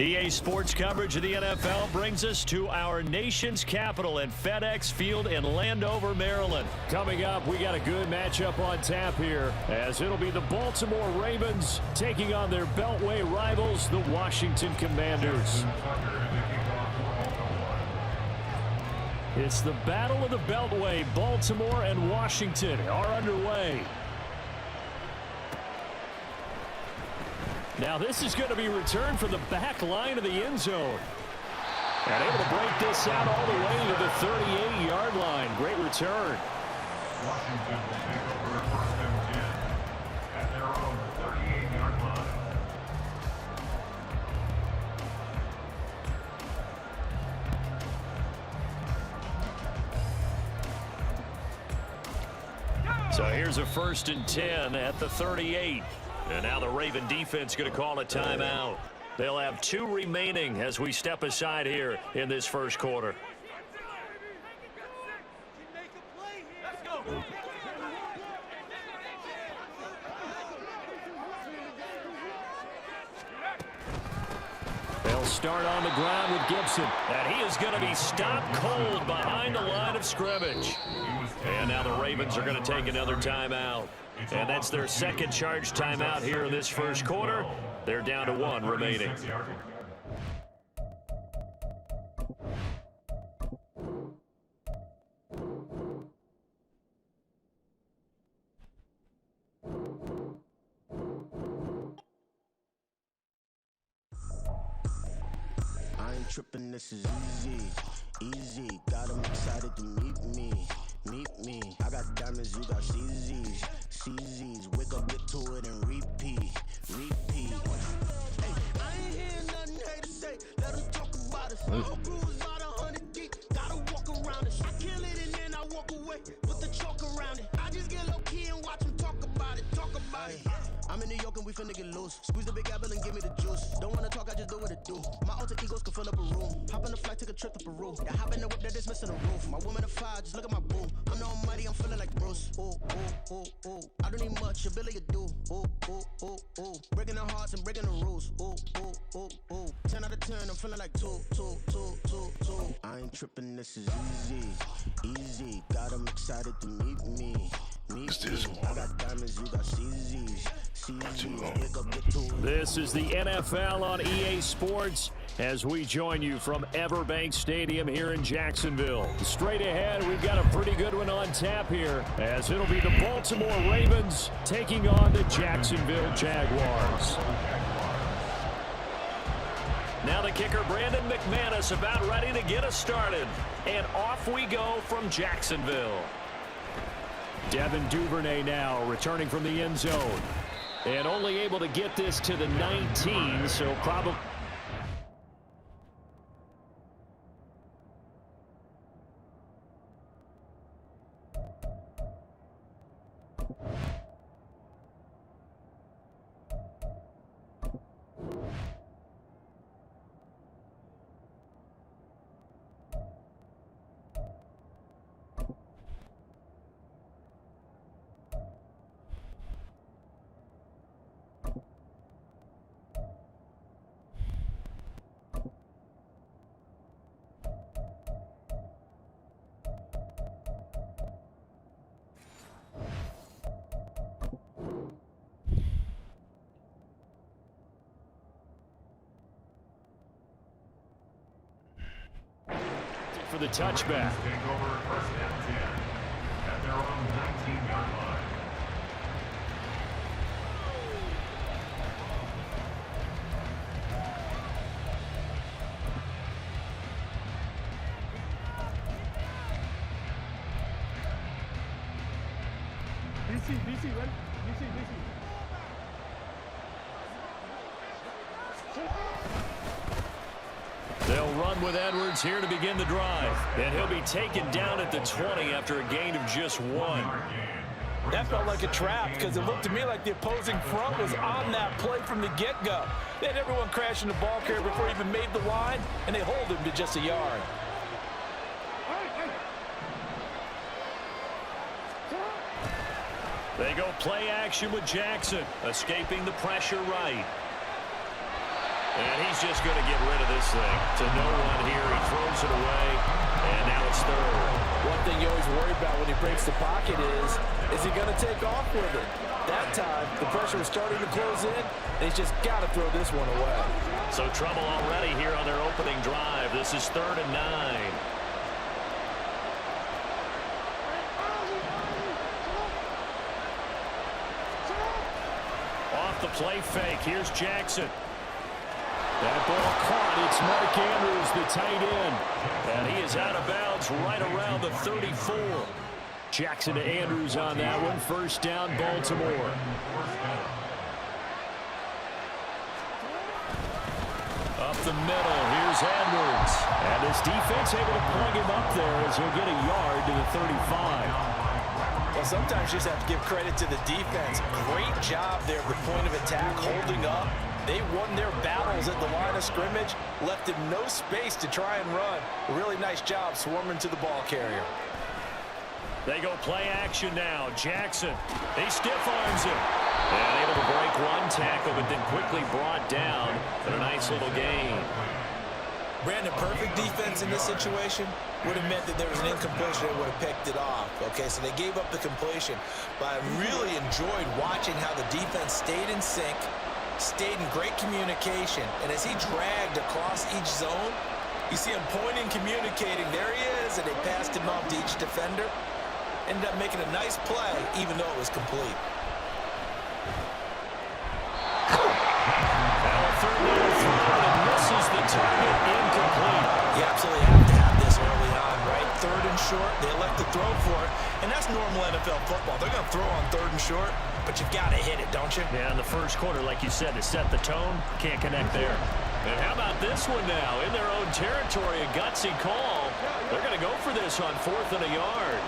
EA Sports coverage of the NFL brings us to our nation's capital at FedEx Field in Landover, Maryland. Coming up, we got a good matchup on tap here, as it'll be the Baltimore Ravens taking on their Beltway rivals, the Washington Commanders. It's the Battle of the Beltway. Baltimore and Washington are underway. Now this is going to be returned from the back line of the end zone. And able to break this out all the way to the 38-yard line. Great return. Washington will take over first and 10 at their own 38-yard line. So here's a 1st and 10 at the 38. And now the Raven defense going to call a timeout. They'll have 2 remaining as we step aside here in this first quarter. They'll start on the ground with Gibson. And he is going to be stopped cold behind the line of scrimmage. And now the Ravens are going to take another timeout. And that's their second charge timeout here in this first quarter. They're down to 1 remaining. I ain't tripping, this is easy. Got 'em excited to meet me. I got diamonds, you got CZs. Wake up, get to it, and repeat. Hey, I ain't hearing nothing hate to say. Let them talk about us. All crews about 100 deep. Gotta walk around it. I kill it and then I walk away with the chalk around it. I just get low key and watch them talk about it. I'm in New York and we finna get loose. Squeeze the big apple and give me the juice. Don't wanna talk, I just do what it do. My alter egos can fill up a room. Hop on the flight, take a trip to Peru. I hop in the whip that is missing the roof. My woman a fire, just look at my boom. I'm the almighty, I'm feeling like Bruce. Ooh. I don't need much, ability to do. Ooh. Breaking the hearts and breaking the rules. Ooh. 10 out of 10, I'm feeling like 2. I ain't tripping, this is easy. Got 'em excited to meet me. I got diamonds, you got CZs. This is the NFL on EA Sports as we join you from Everbank Stadium here in Jacksonville. Straight ahead, we've got a pretty good one on tap here, as it'll be the Baltimore Ravens taking on the Jacksonville Jaguars. Now the kicker, Brandon McManus, about ready to get us started. And off we go from Jacksonville. Devin Duvernay now returning from the end zone. And only able to get this to the 19, so probably... for the touchback. Take over first and 10 at their own 19-yard line. BC, ready? BC. They'll run with Edwards here to begin the drive. And he'll be taken down at the 20 after a gain of just 1. That felt like a trap because it looked to me like the opposing front was on that play from the get-go. They had everyone crashing the ball carrier before he even made the line, and they hold him to just a yard. They go play action with Jackson, escaping the pressure right. And he's just going to get rid of this thing. To no one here. He throws it away, and now it's third. One thing you always worry about when he breaks the pocket is he going to take off with it? That time, the pressure was starting to close in, and he's just got to throw this one away. So trouble already here on their opening drive. This is 3rd and 9. Off the play fake. Here's Jackson. That ball caught. It's Mark Andrews, the tight end. And he is out of bounds right around the 34. Jackson to Andrews on that one. First down, Baltimore. Up the middle, here's Edwards. And his defense able to plug him up there as he'll get a yard to the 35. Well, sometimes you just have to give credit to the defense. Great job there at the point of attack, holding up. They won their battles at the line of scrimmage, left him no space to try and run. A really nice job swarming to the ball carrier. They go play action now. Jackson, he stiff arms him. And able to break one tackle, but then quickly brought down for a nice little gain. Brandon, perfect defense in this situation would have meant that there was an incompletion that would have picked it off. Okay, so they gave up the completion. But I really enjoyed watching how the defense stayed in sync, stayed in great communication. And as he dragged across each zone, you see him pointing, communicating. There he is, and they passed him off to each defender. Ended up making a nice play, even though it was complete. And misses the target, incomplete. You absolutely have to have this early on, right? 3rd and short, they elect to throw for it, and that's normal NFL football. They're going to throw on 3rd and short, but you've got to hit it, don't you? Yeah, in the first quarter, like you said, to set the tone, can't connect there. And how about this one now? In their own territory, a gutsy call. They're going to go for this on 4th and a yard.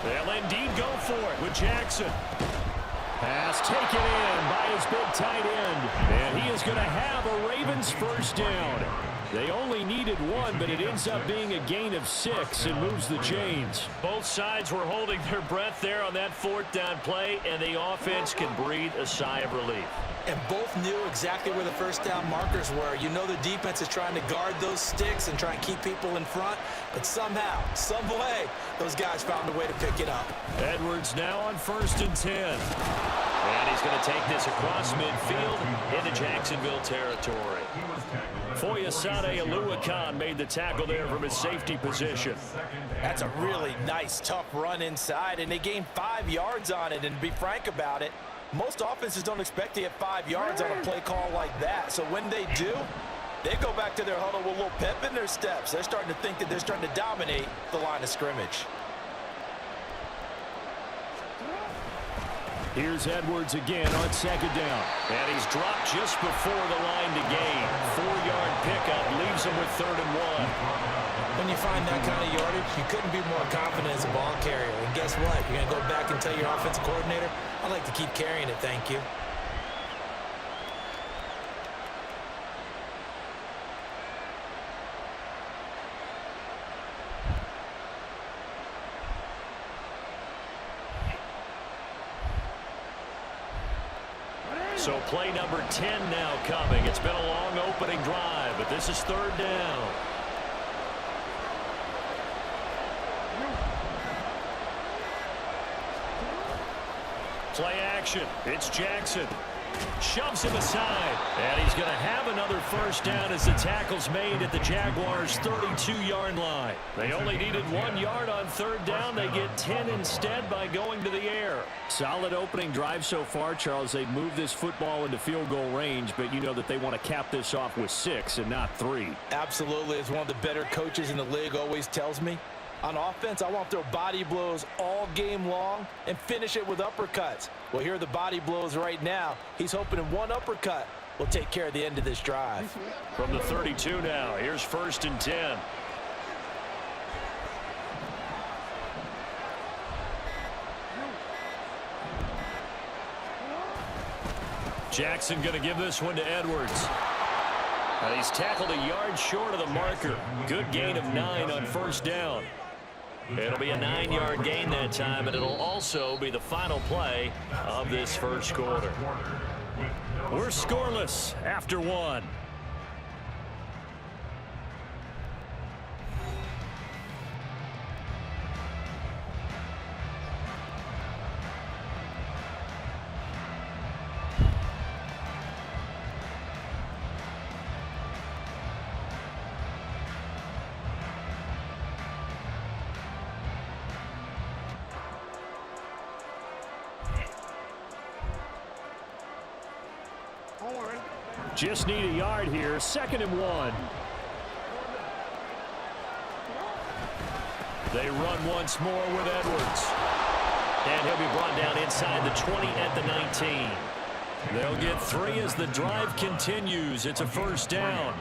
They'll indeed go for it with Jackson. Pass taken in by his big tight end. And he is going to have a Ravens first down. They only needed one, but it ends up being a gain of 6 and moves the chains. Both sides were holding their breath there on that 4th down play, and the offense can breathe a sigh of relief. And both knew exactly where the first down markers were. You know the defense is trying to guard those sticks and try and keep people in front, but somehow, some way, those guys found a way to pick it up. Edwards now on 1st and 10. And he's going to take this across midfield into Jacksonville territory. Foyesade Oluwakan made the tackle there from his safety position. That's a really nice, tough run inside, and they gained 5 yards on it. And to be frank about it, most offenses don't expect to get 5 yards on a play call like that. So when they do, they go back to their huddle with a little pep in their steps. They're starting to think that they're starting to dominate the line of scrimmage. Here's Edwards again on 2nd down. And he's dropped just before the line to gain. 4-yard pickup leaves him with 3rd and 1. When you find that kind of yardage, you couldn't be more confident as a ball carrier. And guess what? You're going to go back and tell your offensive coordinator, I'd like to keep carrying it, thank you. So play number 10 now coming. It's been a long opening drive, but this is 3rd down. Play action. It's Jackson. Shoves him aside. And he's going to have another first down as the tackle's made at the Jaguars' 32-yard line. They only needed 1 yard on 3rd down. They get 10 instead by going to the air. Solid opening drive so far, Charles. They've moved this football into field goal range, but you know that they want to cap this off with 6 and not 3. Absolutely. As one of the better coaches in the league always tells me, on offense, I want to throw body blows all game long and finish it with uppercuts. Well, here are the body blows right now. He's hoping in one uppercut will take care of the end of this drive. From the 32 now, here's 1st and 10. Jackson going to give this one to Edwards. And he's tackled a yard short of the marker. Good gain of 9 on 1st down. It'll be a 9-yard gain that time, and it'll also be the final play of this first quarter. We're scoreless after one. Just need a yard here. 2nd and 1. They run once more with Edwards. And he'll be brought down inside the 20 at the 19. They'll get 3 as the drive continues. It's a first down.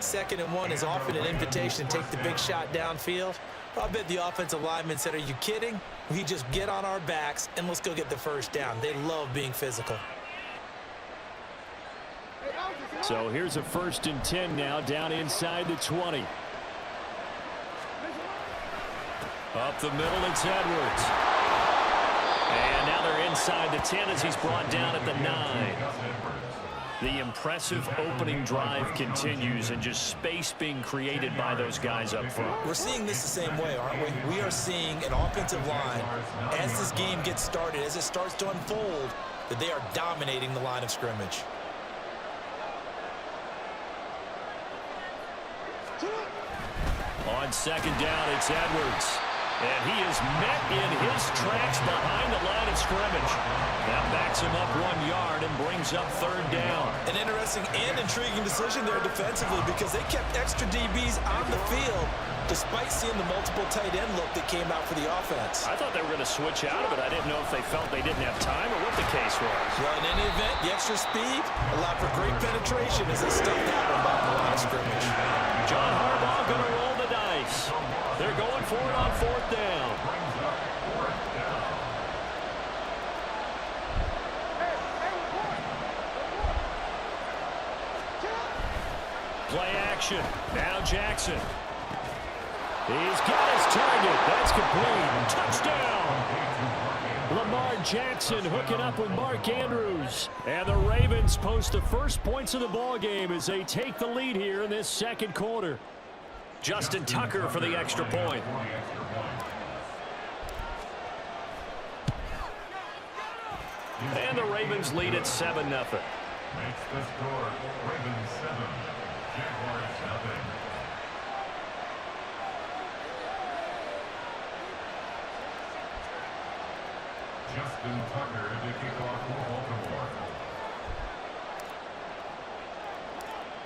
2nd and 1 is often an invitation to take the big shot downfield. I bet the offensive lineman said, "Are you kidding? We just get on our backs and let's go get the first down." They love being physical. So here's a 1st and 10 now, down inside the 20. Up the middle, it's Edwards. And now they're inside the 10 as he's brought down at the 9. The impressive opening drive continues, and just space being created by those guys up front. We're seeing this the same way, aren't we? We are seeing an offensive line, as this game gets started, as it starts to unfold, that they are dominating the line of scrimmage. On 2nd down, it's Edwards. And he is met in his tracks behind the line of scrimmage. That backs him up 1 yard and brings up 3rd down. An interesting and intriguing decision there defensively, because they kept extra DBs on the field despite seeing the multiple tight end look that came out for the offense. I thought they were going to switch out of it. I didn't know if they felt they didn't have time or what the case was. Well, in any event, the extra speed allowed for great penetration as they stuffed that one by the line of scrimmage. John Harbaugh going to roll the dice. They're going for it on 4th down. Play action. Now Jackson. He's got his target. That's complete. Touchdown. Lamar Jackson hooking up with Mark Andrews. And the Ravens post the first points of the ball game as they take the lead here in this 2nd quarter. Justin Tucker for the extra point. And the Ravens lead at 7-0. Makes the score Ravens 7, Jaguars 0. Justin Tucker to kick off for Baltimore.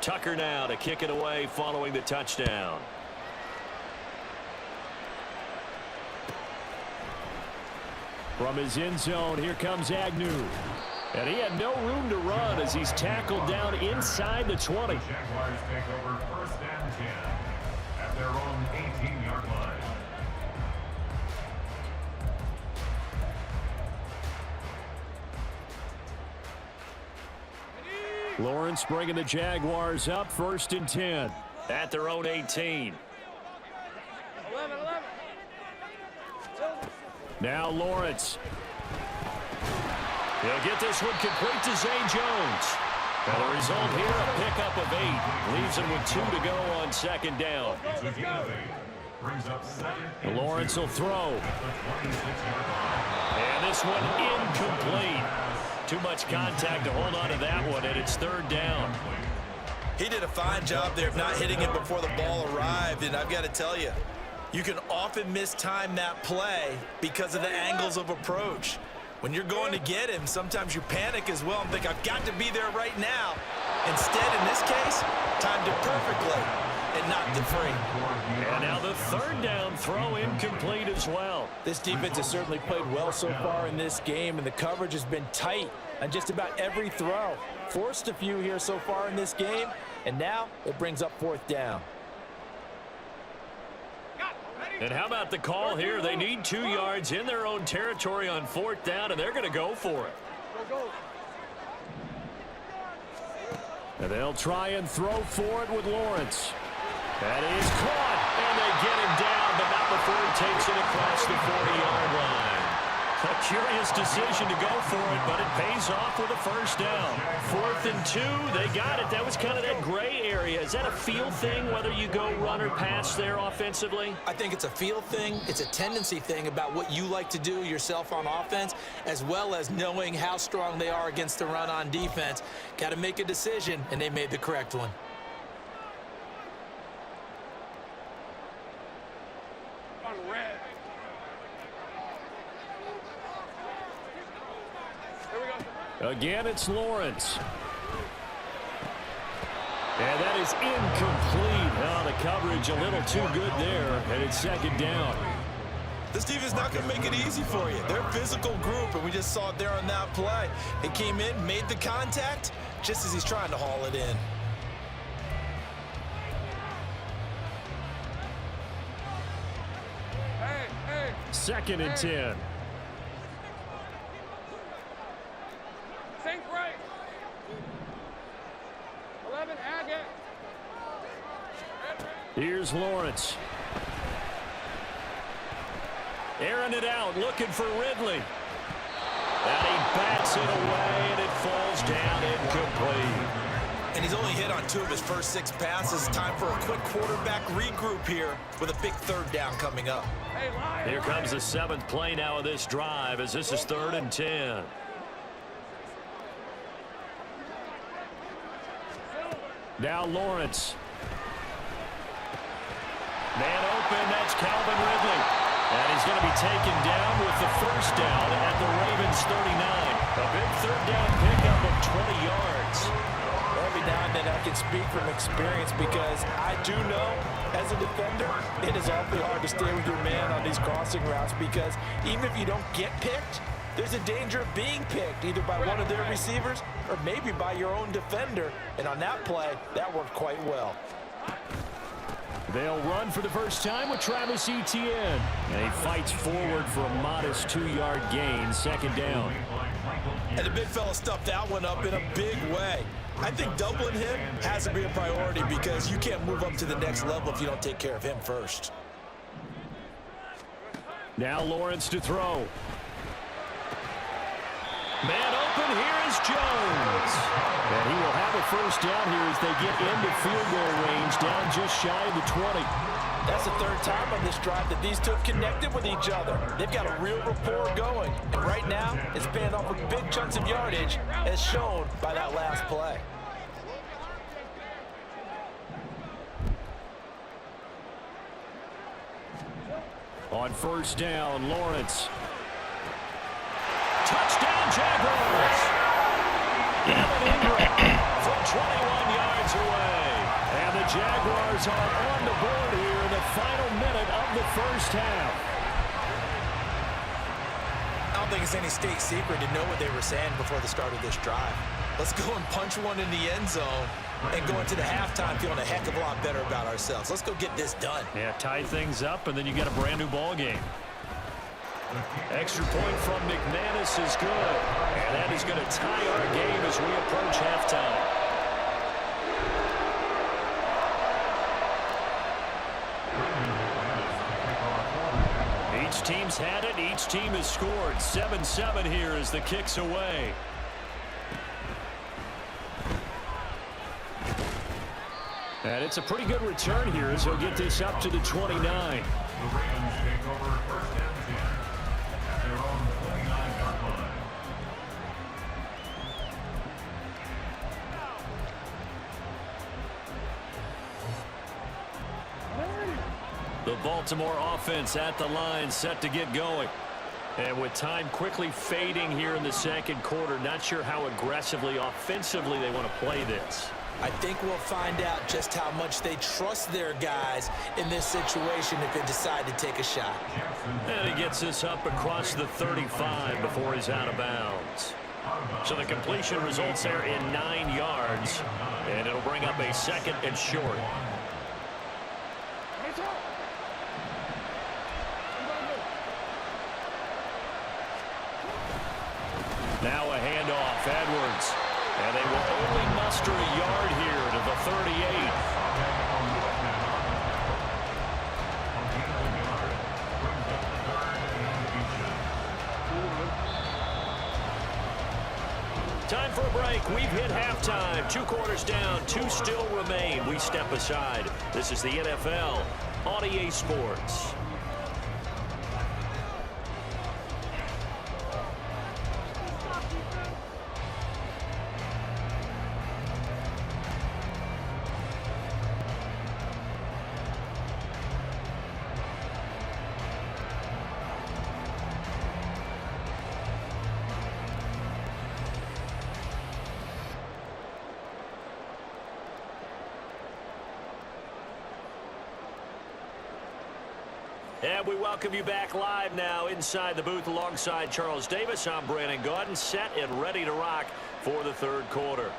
Tucker now to kick it away following the touchdown. From his end zone, here comes Agnew. And he had no room to run as he's tackled down inside the 20. The Jaguars take over 1st and 10 at their own 18-yard line. Lawrence bringing the Jaguars up 1st and 10 at their own 18. Now Lawrence. He'll get this one complete to Zay Jones. And the result here, a pickup of 8. Leaves him with 2 to go on 2nd down. It's a gain of 8. Brings up 2nd. Lawrence will throw. At the 26-yard line. And this one incomplete. Too much contact to hold on to that one, and it's 3rd down. He did a fine job there of not hitting it before the ball arrived, and I've got to tell you, you can often mistime that play because of the angles of approach. When you're going to get him, sometimes you panic as well and think, I've got to be there right now. Instead, in this case, timed it perfectly and knocked it free. And now the 3rd down throw incomplete as well. This defense has certainly played well so far in this game, and the coverage has been tight on just about every throw. Forced a few here so far in this game, and now it brings up 4th down. And how about the call here? They need 2 yards in their own territory on 4th down, and they're going to go for it. And they'll try and throw for it with Lawrence. That is caught, and they get him down, but not before he takes it across the 40-yard line. A curious decision to go for it, but it pays off with a first down. 4th and 2, they got it. That was kind of that gray area. Is that a feel thing, whether you go run or pass there offensively? I think it's a feel thing. It's a tendency thing about what you like to do yourself on offense, as well as knowing how strong they are against the run on defense. Got to make a decision, and they made the correct one. On red. Again, it's Lawrence. And that is incomplete. Oh, the coverage a little too good there, and it's 2nd down. This defense is not going to make it easy for you. They're a physical group, and we just saw it there on that play. He came in, made the contact, just as he's trying to haul it in. Hey. 2nd and 10. Sink right. 11, Agate. Here's Lawrence. Airing it out, looking for Ridley. And he bats it away, and it falls down incomplete. And he's only hit on 2 of his first 6 passes. Time for a quick quarterback regroup here with a big 3rd down coming up. Hey, Lion. Here comes the 7th play now of this drive, as this is 3rd and 10. Now Lawrence. Man open, that's Calvin Ridley. And he's going to be taken down with the first down at the Ravens 39. A big 3rd down pickup of 20 yards. Every now and then I can speak from experience because I do know as a defender it is awfully hard to stay with your man on these crossing routes because even if you don't get picked, there's a danger of being picked either by one of their receivers or maybe by your own defender. And on that play, that worked quite well. They'll run for the first time with Travis Etienne. And he fights forward for a modest 2-yard gain, 2nd down. And the big fella stuffed that one up in a big way. I think doubling him has to be a priority because you can't move up to the next level if you don't take care of him first. Now Lawrence to throw. Man open, here is Jones. And he will have a first down here as they get into field goal range, down just shy of the 20. That's the 3rd time on this drive that these two have connected with each other. They've got a real rapport going. And right now, it's paying off with big chunks of yardage, as shown by that last play. On first down, Lawrence. Touchdown, Jaguars! Evan Ingram from 21 yards away. And the Jaguars are on the board here in the final minute of the first half. I don't think it's any state secret to know what they were saying before the start of this drive. Let's go and punch one in the end zone and go into the halftime feeling a heck of a lot better about ourselves. Let's go get this done. Yeah, tie things up, and then you get a brand new ball game. Extra point from McManus is good. And that is going to tie our game as we approach halftime. Each team's had it. Each team has scored. 7-7 here as the kick's away. And it's a pretty good return here as he'll get this up to the 29. The Ravens take over 1st and 10 at their own 29-yard line. The Baltimore offense at the line, set to get going. And with time quickly fading here in the 2nd quarter, not sure how aggressively, offensively they want to play this. I think we'll find out just how much they trust their guys in this situation if they decide to take a shot. And he gets this up across the 35 before he's out of bounds. So the completion results there in 9 yards, and it'll bring up a 2nd and short. Now a handoff, Edwards. And they will only muster a yard here to the 38. for a break. We've hit halftime. 2 quarters down, 2 still remain. We step aside. This is the NFL on EA Sports. And we welcome you back live now inside the booth alongside Charles Davis. I'm Brandon Gaudin, set and ready to rock for the 3rd quarter.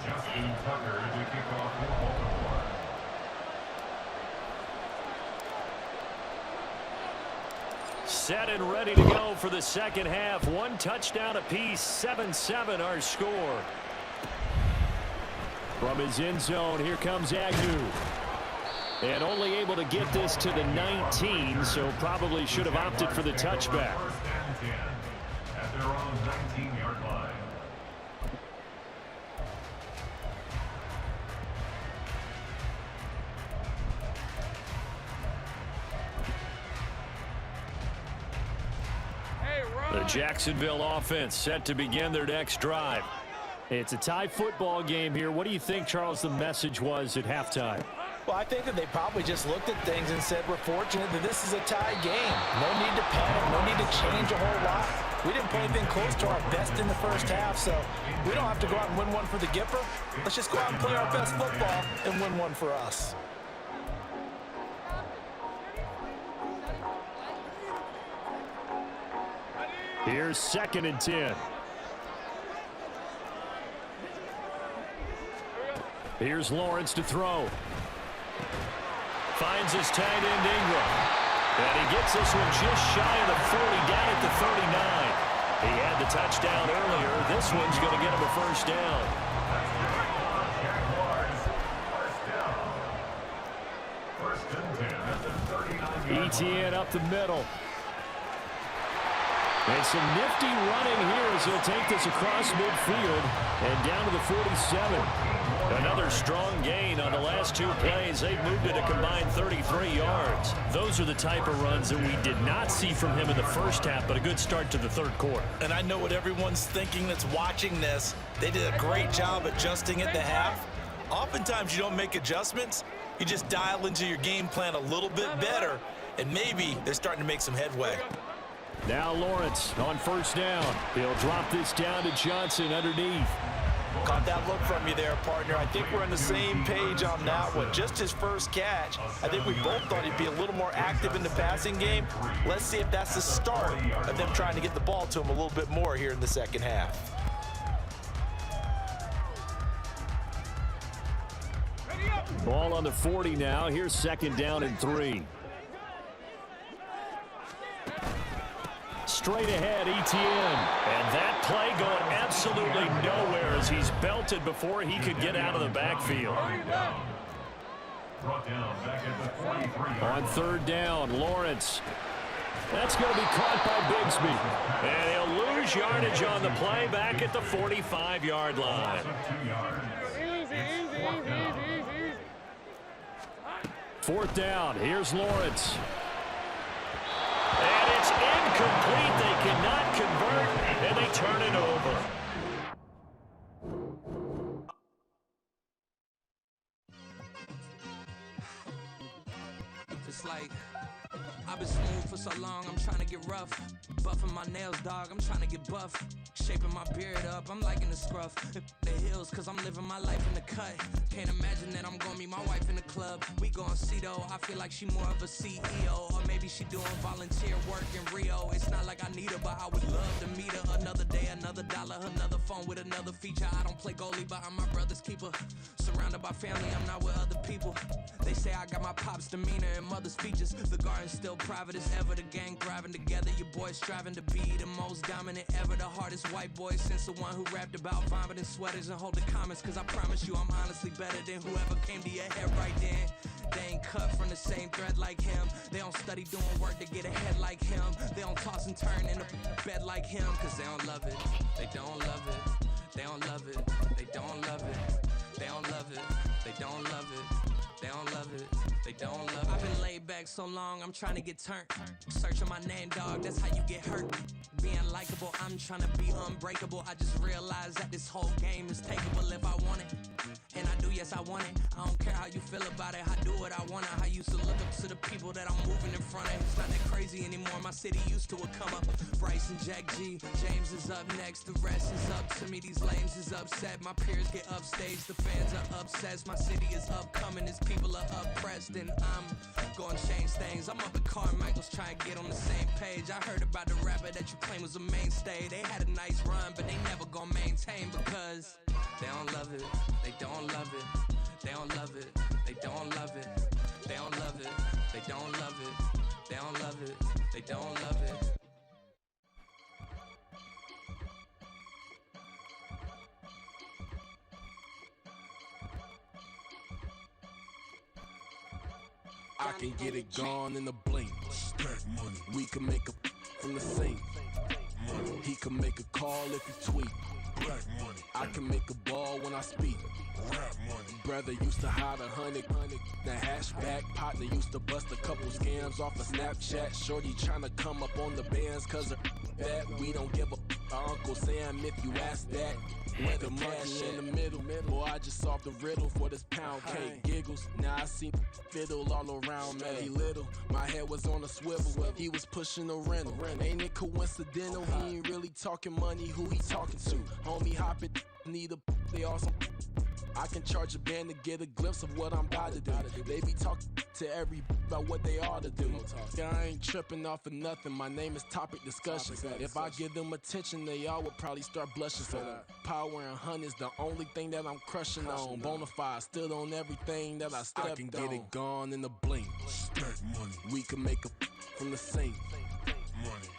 Justin Tucker to kick off for Baltimore. Set and ready to go for the 2nd half. 1 touchdown apiece, 7-7 our score. From his end zone, here comes Agnew. And only able to get this to the 19, so probably should have opted for the touchback. 1st and 10 at their own 19-yard line. The Jacksonville offense set to begin their next drive. It's a tie football game here. What do you think, Charles, the message was at halftime? Well, I think that they probably just looked at things and said, we're fortunate that this is a tie game. No need to panic, no need to change a whole lot. We didn't play anything close to our best in the 1st half, so we don't have to go out and win one for the Gipper. Let's just go out and play our best football and win one for us. Here's 2nd and 10. Here's Lawrence to throw. Finds his tight end Ingram. And he gets this one just shy of the 40, down at the 39. He had the touchdown earlier. This one's going to get him a 1st down. ETN up the middle. And some nifty running here as he'll take this across midfield and down to the 47. Another strong gain on the last 2 plays. They've moved it a combined 33 yards. Those are the type of runs that we did not see from him in the 1st half, but a good start to the 3rd quarter. And I know what everyone's thinking that's watching this. They did a great job adjusting at the half. Oftentimes you don't make adjustments. You just dial into your game plan a little bit better, and maybe they're starting to make some headway. Now Lawrence on 1st down. He'll drop this down to Johnson underneath. Caught that look from you there, partner. I think we're on the same page on that one. Just his 1st catch. I think we both thought he'd be a little more active in the passing game. Let's see if that's the start of them trying to get the ball to him a little bit more here in the 2nd half. Ball on the 40 now. Here's 2nd down and 3. Straight ahead, ETN. And that play going absolutely nowhere as he's belted before he could get out of the backfield. On 3rd down, Lawrence. That's going to be caught by Bigsby. And he'll lose yardage on the play back at the 45-yard line. 4th down, here's Lawrence. And it's incomplete. They cannot convert, and they turn it over. It's like I've been smooth for so long, I'm trying to get rough. Buffing my nails, dog, I'm trying to get buff. Shaping my beard up, I'm liking the scruff. The hills, cause I'm living my life in the cut. Can't imagine that I'm gonna meet my wife in the club. We gon' see though, I feel like she more of a CEO. Or maybe city, she doing volunteer work in Rio. It's not like I need her, but I would love to meet her. Another day, another dollar, another phone with another feature. I don't play goalie, but I'm my brother's keeper. Surrounded by family, I'm not with other people. They say I got my pop's demeanor and mother's features. The garden's still private as ever. The gang thriving together. Your boys striving to be the most dominant ever. The hardest white boy since the one who rapped about vomiting sweaters and holding comments. Cause I promise you I'm honestly better than whoever came to your head right then. They ain't cut from the same thread like him. They don't study doing work to get ahead like him. They don't toss and turn in the bed like him. Cause they don't love it. They don't love it. They don't love it. They don't love it. They don't love it. They don't love it. They don't love it. They don't love it. I've been laid back so long, I'm trying to get turned. Searching my name, dog, that's how you get hurt. Being likable, I'm trying to be unbreakable. I just realized that this whole game is takeable if I want it. And I do, yes, I want it. I don't care how you feel about it. I do what I want. I used to look up to the people that I'm moving in front of. It's not that crazy anymore. My city used to come up. Bryce and Jack G. James is up next. The rest is up to me. These lames is upset. My peers get upstage. The fans are obsessed. My city is upcoming. These people are oppressed. And I'm gonna change things. I'm up at Carmichael's trying to get on the same page. I heard about the rapper that you claim was a mainstay. They had a nice run, but they never gonna maintain because they don't love it. They don't love it. They don't love it. They don't love it. They don't love it. They don't love it. They don't love it. They don't love it. I can get it gone in a blink. We can make a from the sink. He can make a call if he tweet. I can make a ball when I speak. Brother used to hide 100. The hashback partner used to bust a couple scams off of Snapchat. Shorty tryna come up on the bands cause of that. We don't give a Uncle Sam if you ask that. Where the money in the middle. Boy, I just solved the riddle for this pound cake. Giggles, now I see fiddle all around me. He little, my head was on a swivel. He was pushing a rental. Ain't it coincidental? He ain't really talking money. Who he talking to? Homie hopping, need a they awesome. I can charge a band to get a glimpse of what I'm about to do. They be talking to every about what they ought to do. Yeah, I ain't tripping off of nothing. My name is Topic Discussion. If I give them attention, they all would probably start blushing. So power and hunt is the only thing that I'm crushing on. Bonafide, still on everything that I stepped on. I can get it gone in a blink. We can make a from the sink.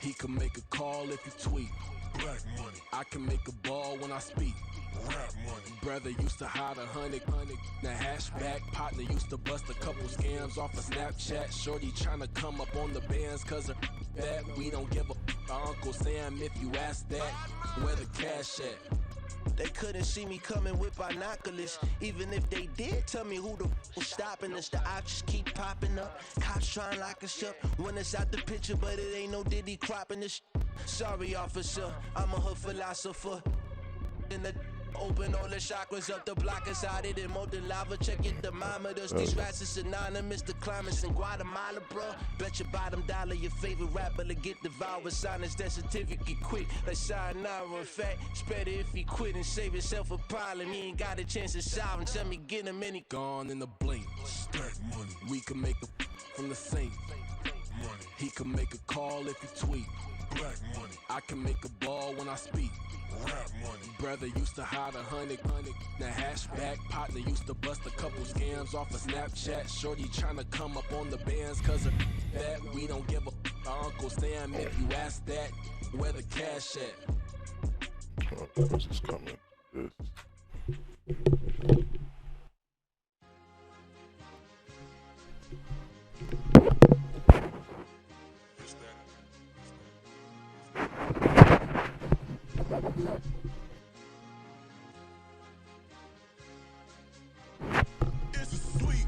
He can make a call if he tweet. I can make a ball when I speak. Brother used to hide 100. The hashback partner used to bust a couple scams off of Snapchat. Shorty tryna come up on the bands cause of that. We don't give a Uncle Sam if you ask that. Where the cash at? They couldn't see me coming with binoculars. Even if they did, tell me who the was stopping us. The options keep popping up. Cops trying to lock us up. When it's out the picture, but it ain't no Diddy cropping this. Sorry, officer, I'm a hood philosopher. In the open all the chakras up the block inside it and molten lava. Check your thermometers. These rats is synonymous to climates in Guatemala, bro. Bet your bottom dollar your favorite rapper to get devoured. Sign his death certificate quick. Like sayonara. In fact, it's better if he quit and save himself a problem. He ain't got a chance to solve and tell me get him any. Gone in a blink. We can make a from the sink. He can make a call if he tweet. I can make a ball when I speak. Brother used to hide 100. The hashback partner used to bust a couple scams off of Snapchat. Shorty tryna come up on the bands cause of that. We don't give a Uncle Sam if you ask that. Where the cash at? Oh, this is coming. It's a sweet,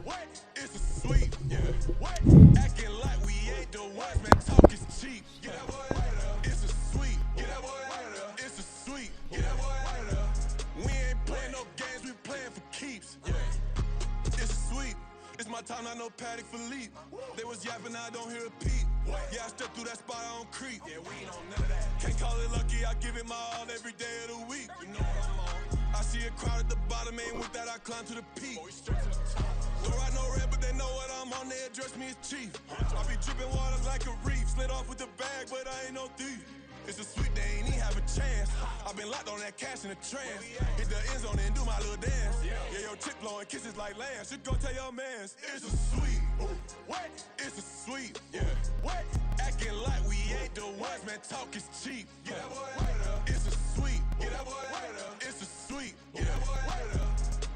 what? It's a sweet, yeah. What? Acting like we ain't the ones, man. Talk is cheap. Get that boy out of there. It's a sweet. Get that boy out of there. It's a sweet. Get that boy out of there. We ain't playing no games. We playing for keeps. Yeah. It's sweet. It's my time, not no Patek Philippe. They was yapping, I don't hear a peep. Yeah, I step through that spot, I don't creep. Yeah, we ain't on none of that. Can't call it lucky, I give it my all every day of the week. You know what I'm on. I see a crowd at the bottom, and with that I climb to the peak. Don't ride no red, but they know what I'm on, they address me as chief. I be dripping like a reef. Slid off with the bag, but I ain't no thief. It's a sweep, they ain't even have a chance. I've been locked on that cash in a trance. Hit the end zone and do my little dance. Yeah, your chick blowing kisses like Lance. You go tell your mans. It's a sweep. What? It's a sweep. Yeah. What? Acting like we ain't the ones, man. Talk is cheap. Get that boy out of there. It's a sweep. Get that boy out of there. It's a sweep. Get that boy out of there.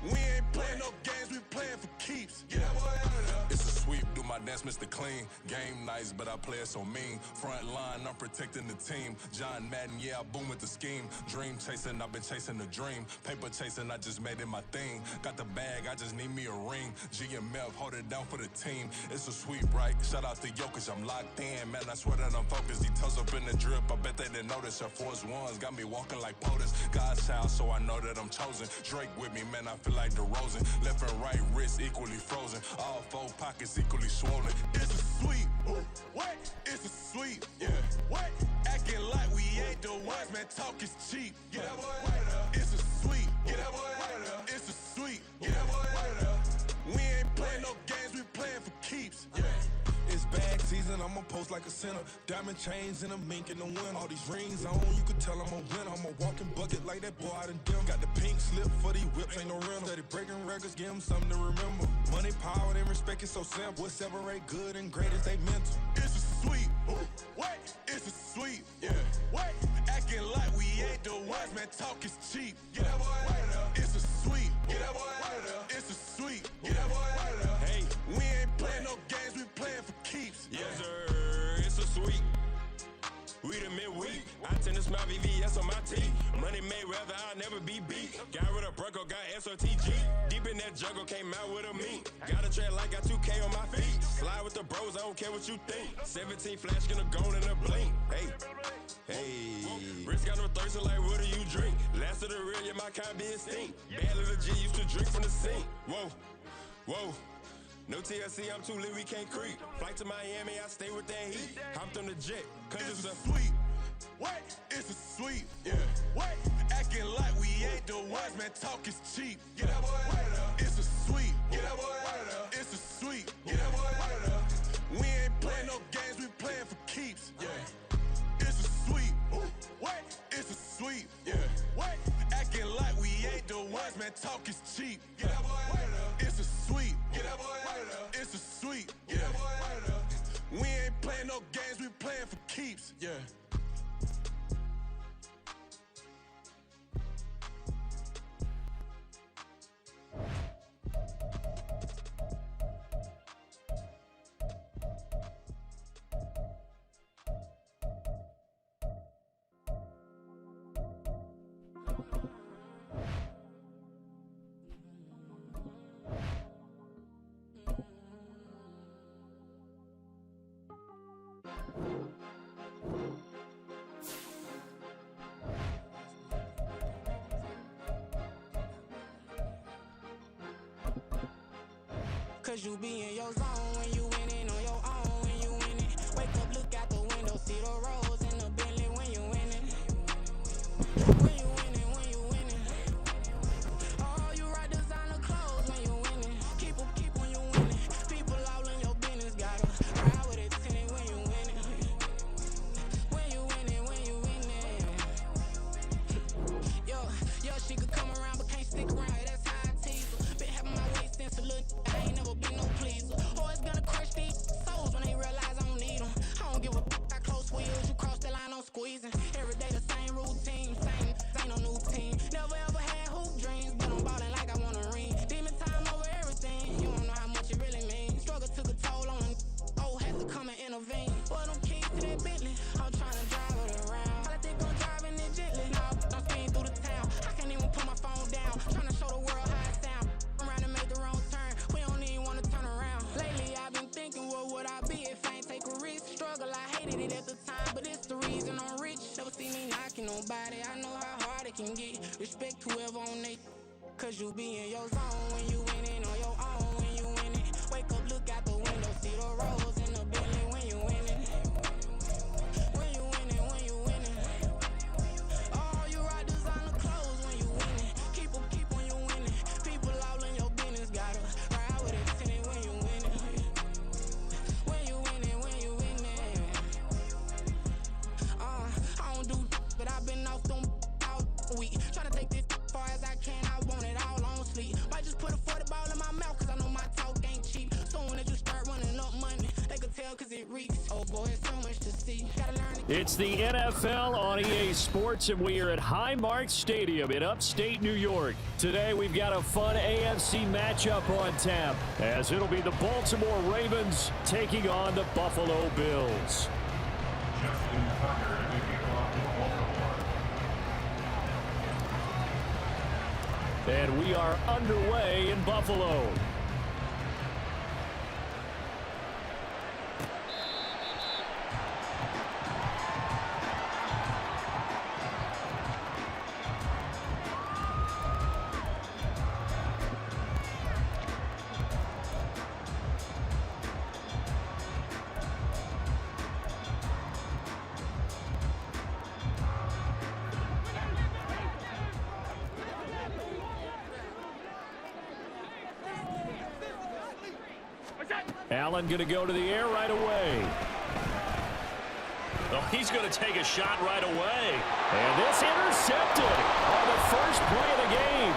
We ain't playing no games, we playing for keeps. Get that boy out of there. It's a sweep, do my dance, Mr. Clean. Game nice, but I play it so mean. Front line, I'm protecting the team. John Madden, yeah, I boom with the scheme. Dream chasing, I've been chasing the dream. Paper chasing, I just made it my thing. Got the bag, I just need me a ring. GMF, hold it down for the team. It's a sweep, right? Shout out to Jokic, I'm locked in. Man, I swear that I'm focused. These toes up in the drip, I bet they didn't notice. Air Force Ones got me walking like POTUS. God's child, so I know that I'm chosen. Drake with me, man, I feel like DeRozan. Left and right wrist equally frozen. All four pockets equally swollen. It's a sweep. What? It's a sweep. Yeah. What? Acting like we ain't the ones, man. Talk is cheap. Get that boy out of there. It's a sweep. Get that boy out of there. It's a sweep. Get that boy out of there. We ain't playing no games, we playing for keeps. Yeah. It's bag season, I'ma post like a sinner. Diamond chains and a mink in the wind. All these rings on, you can tell I'm a winner. I'm a walking bucket like that boy out in Dim. Got the pink slip for these whips, ain't no rental. Steady breaking records, give them something to remember. Money, power, and respect is so simple. What separate good and great is they mental. It's a sweep. What? It's a sweep. Yeah. What? Acting like we ain't the ones, man. Talk is cheap. Get that boy out of there. It's a sweep. Get that boy out of there. It's a sweep. Get that boy out of there. Hey, we ain't playing no games, we playing for keeps. Yes, sir. It's a sweep. We the midweek. I tend to smile VVS on my teeth. Money made rather I'll never be beat. Got rid of Bronco, got SOTG. Deep in that jungle, came out with a meat. Got a tread like got 2K on my feet. Slide with the bros, I don't care what you think. 17 flash, gonna go in a blink. Hey, hey. Wrist got no thirsting like what do you drink? Last of the real, yeah, my kind be extinct. Bad little G used to drink from the sink. Whoa, whoa. No TLC, I'm too lit, we can't creep. Flight to Miami, I stay with that heat. Hopped on the jet, cause it's a sweep. What? It's a sweep. Yeah. What? Acting like we ain't the ones, man. Talk is cheap. Get that boy out of there. It's a sweep. Get that boy out of there. It's a sweep. Get that boy out of there. We ain't playing no games, we playing for keeps. Yeah. It's a sweep. What? It's a sweep. Yeah. What? Acting like we ain't the ones, man. Talk is cheap. Get that boy out of there. It's a sweep. Get that boy out of there. It's a sweep. Get that boy out of there. We ain't playing no games, we playing for keeps. Yeah. Cause you be in your zone when you winning on your own when you winning. Wake up, look out the window, see the rose in the Bentley when you winning. When you winning, when you winning. Oh, you right designer clothes when you winning. Keep when you winning. People all in your business, gotta ride with it tinted when you winning. When you winning, when you winning. Yo, she could come around but can't stick around. That's how I tease her. Been having my waist since a little. I ain't never been no pleaser. Always gonna crush these souls when they realize I don't need them. I don't give a I close wheels, you cross the line, I'm squeezing. Every day the same routine, ain't no new team. Never ever had hoop dreams, but I'm ballin' like I want a ring. Demon time over everything, you don't know how much it really means. Struggle took a toll on them, had to come and intervene. Boy, them keys to that Bentley, I'm tryna drive it around. I think I'm driving it gently, now I'm speeding through the town. I can't even put my phone down, tryna show the world how it sound. Around and made the wrong turn, we don't even wanna turn around. Lately I've been thinking, what would I be if I ain't take a risk? Struggle, I hated it at the time, but it's the reason I'm rich. Never see me knocking nobody, I know how hard it can get. Respect whoever on they, cause you be in your zone when you winning on your own when you winning. Wake up, look out the window, see the rose in the Bentley when you winning. When you winning, when you winning. Oh, you right designer clothes when you winning. Keep when you winning. People all in your business, gotta ride with it tinted when you winning. When you winning, when you winning. cause it reeks. Oh boy, it's so much to see. Gotta learn to It's the NFL on EA Sports, and we are at Highmark Stadium in upstate New York. Today, we've got a fun AFC matchup on tap, as it'll be the Baltimore Ravens taking on the Buffalo Bills. Justin Tucker to kick off for Baltimore. And we are underway in Buffalo. Allen going to go to the air right away. Oh, he's going to take a shot right away. And this intercepted on the first play of the game.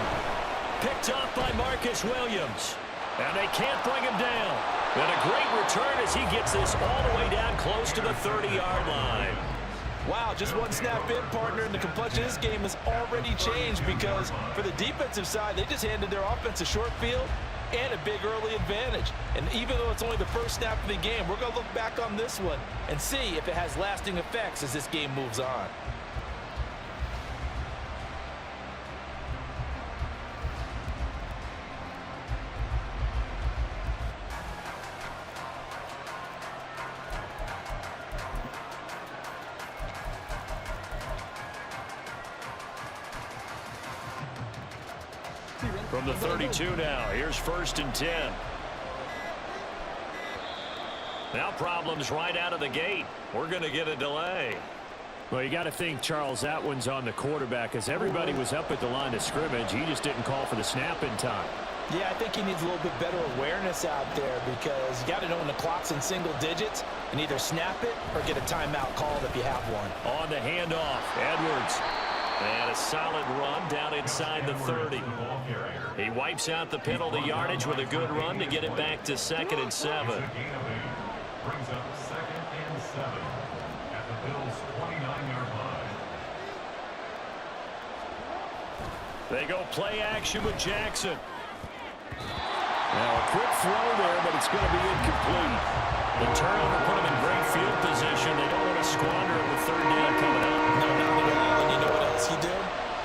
Picked off by Marcus Williams. And they can't bring him down. And a great return as he gets this all the way down close to the 30-yard line. Wow, just one snap in, partner, and the complexion of this game has already changed because for the defensive side, they just handed their offense a short field and a big early advantage. And even though it's only the first snap of the game, we're going to look back on this one and see if it has lasting effects as this game moves on. From the 32 now, here's 1st and 10. Now problems right out of the gate. We're going to get a delay. Well, you got to think, Charles, that one's on the quarterback as everybody was up at the line of scrimmage. He just didn't call for the snap in time. Yeah, I think he needs a little bit better awareness out there because you got to know when the clock's in single digits and either snap it or get a timeout called if you have one. On the handoff, Edwards. And a solid run down inside the 30. He wipes out the penalty yardage with a good run to get it back to 2nd and 7. Brings up 2nd and 7 at the Bills' 29-yard line. They go play action with Jackson. Now a quick throw there, but it's going to be incomplete. The turnover put them in great field position. They don't want to squander it with 3rd down coming up. No, not at all. And you know what else you do?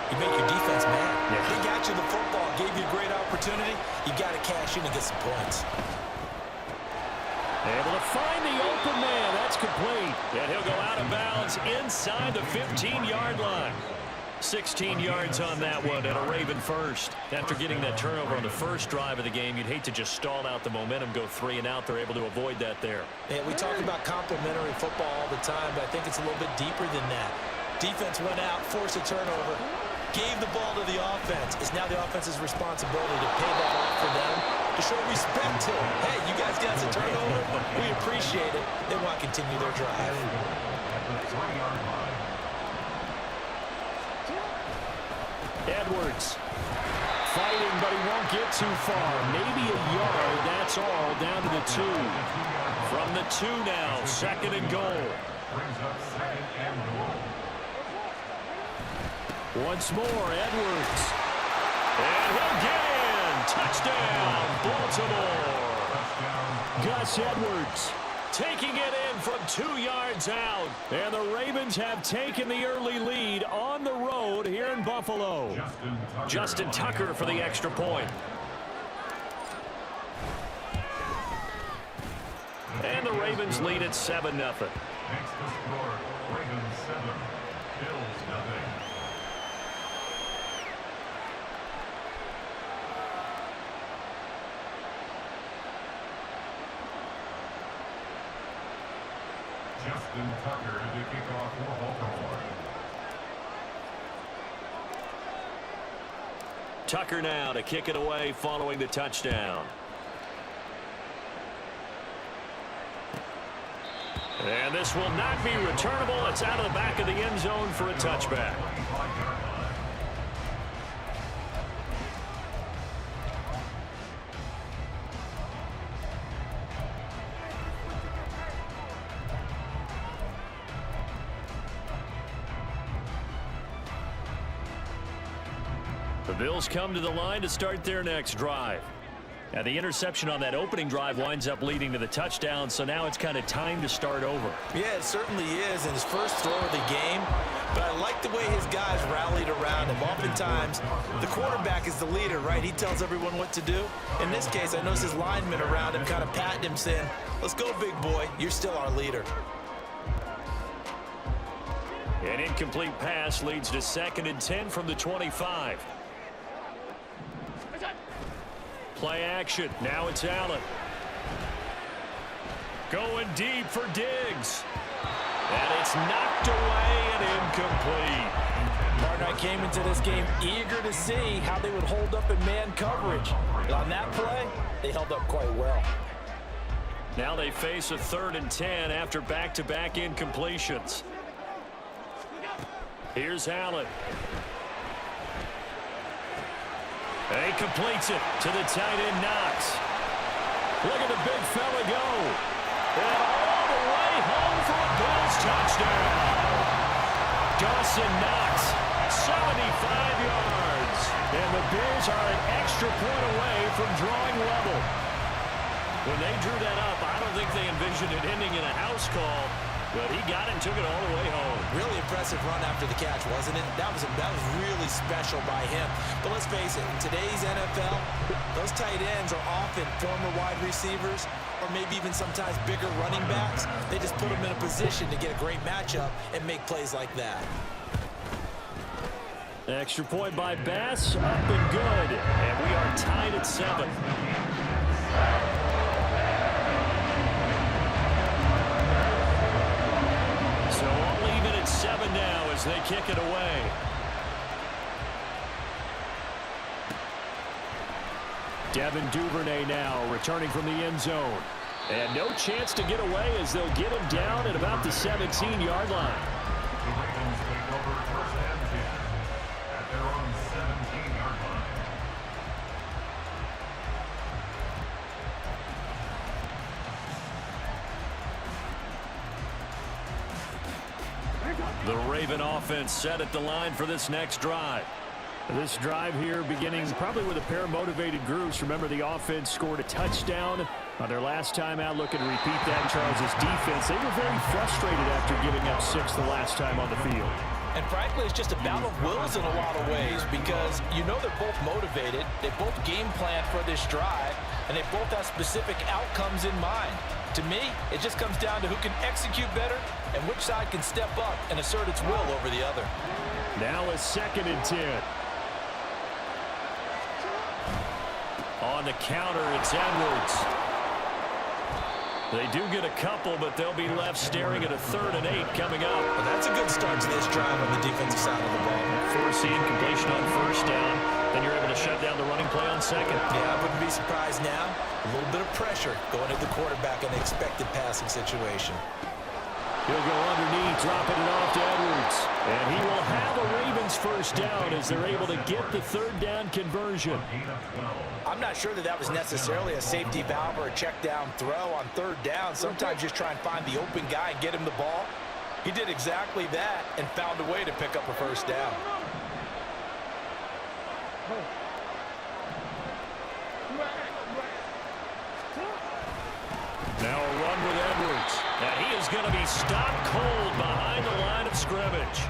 You make your defense mad. Yeah. They got you the football, gave you a great opportunity. You got to cash in and get some points. Able to find the open man. That's complete. And he'll go out of bounds inside the 15-yard line. 16 yards on that one and a Raven first. After getting that turnover on the first drive of the game, you'd hate to just stall out the momentum, go 3 and out. They're able to avoid that there. Yeah, we talk about complementary football all the time, but I think it's a little bit deeper than that. Defense went out, forced a turnover, gave the ball to the offense. It's now the offense's responsibility to pay that off for them, to show respect to them. Hey, you guys got some turnover. We appreciate it. They want to continue their drive. At the 3-yard line. Edwards fighting, but he won't get too far. Maybe a yard, that's all, down to the 2. From the 2 now, 2nd and goal. Brings up 2nd and goal. Once more, Edwards. And he'll get in. Touchdown, Baltimore. Gus Edwards taking it in from 2 yards out. And the Ravens have taken the early lead on the road here in Buffalo. Justin Tucker for the extra point. And the Ravens lead at 7-0. Makes the score Ravens 7, Bills 0. Justin Tucker to kick off for Baltimore. Tucker now to kick it away following the touchdown. And this will not be returnable. It's out of the back of the end zone for a touchback. The Bills come to the line to start their next drive. Now, the interception on that opening drive winds up leading to the touchdown, so now it's kind of time to start over. Yeah, it certainly is in his first throw of the game, but I like the way his guys rallied around him. Oftentimes, the quarterback is the leader, right? He tells everyone what to do. In this case, I noticed his linemen around him kind of patting him, saying, "Let's go, big boy. You're still our leader." An incomplete pass leads to 2nd and 10 from the 25. Play action. Now it's Allen. Going deep for Diggs. And it's knocked away and incomplete. Partner, I came into this game eager to see how they would hold up in man coverage. And on that play, they held up quite well. Now they face a 3rd and 10 after back-to-back incompletions. Here's Allen. And he completes it to the tight end, Knox. Look at the big fella go. And all the way home for a Bills touchdown. Dawson Knox, 75 yards. And the Bills are an extra point away from drawing level. When they drew that up, I don't think they envisioned it ending in a house call. But he got it and took it all the way home. Really impressive run after the catch, wasn't it? That was really special by him. But let's face it, in today's NFL, those tight ends are often former wide receivers or maybe even sometimes bigger running backs. They just put them in a position to get a great matchup and make plays like that. Extra point by Bass, up and good. And we are tied at 7. So all even at 7 now as they kick it away. Devin Duvernay now returning from the end zone. And no chance to get away as they'll get him down at about the 17-yard line. The Ravens take over 1st and 10 at their own 17-yard line. The Raven offense set at the line for this next drive. This drive here beginning probably with a pair of motivated groups. Remember, the offense scored a touchdown on their last time out. Looking to repeat that in Charles' defense. They were very frustrated after giving up 6 the last time on the field. And frankly, it's just a battle of wills in a lot of ways because you know they're both motivated. They both game plan for this drive, and they both have specific outcomes in mind. To me, it just comes down to who can execute better and which side can step up and assert its will over the other. Now a 2nd and 10. On the counter, it's Edwards. They do get a couple, but they'll be left staring at a 3rd and 8 coming up. Well, that's a good start to this drive on the defensive side of the ball. Forcing completion on 1st down. Then you're able to shut down the running play on 2nd. Yeah, I wouldn't be surprised now. A little bit of pressure going at the quarterback in the expected passing situation. He'll go underneath, dropping it off to Edwards. And he will have a Ravens 1st down as they're able to get the 3rd down conversion. I'm not sure that was necessarily a safety valve or a check down throw on 3rd down. Sometimes just try and find the open guy and get him the ball. He did exactly that and found a way to pick up a 1st down. Now a run with Edwards. Now he is going to be stopped cold behind the line of scrimmage.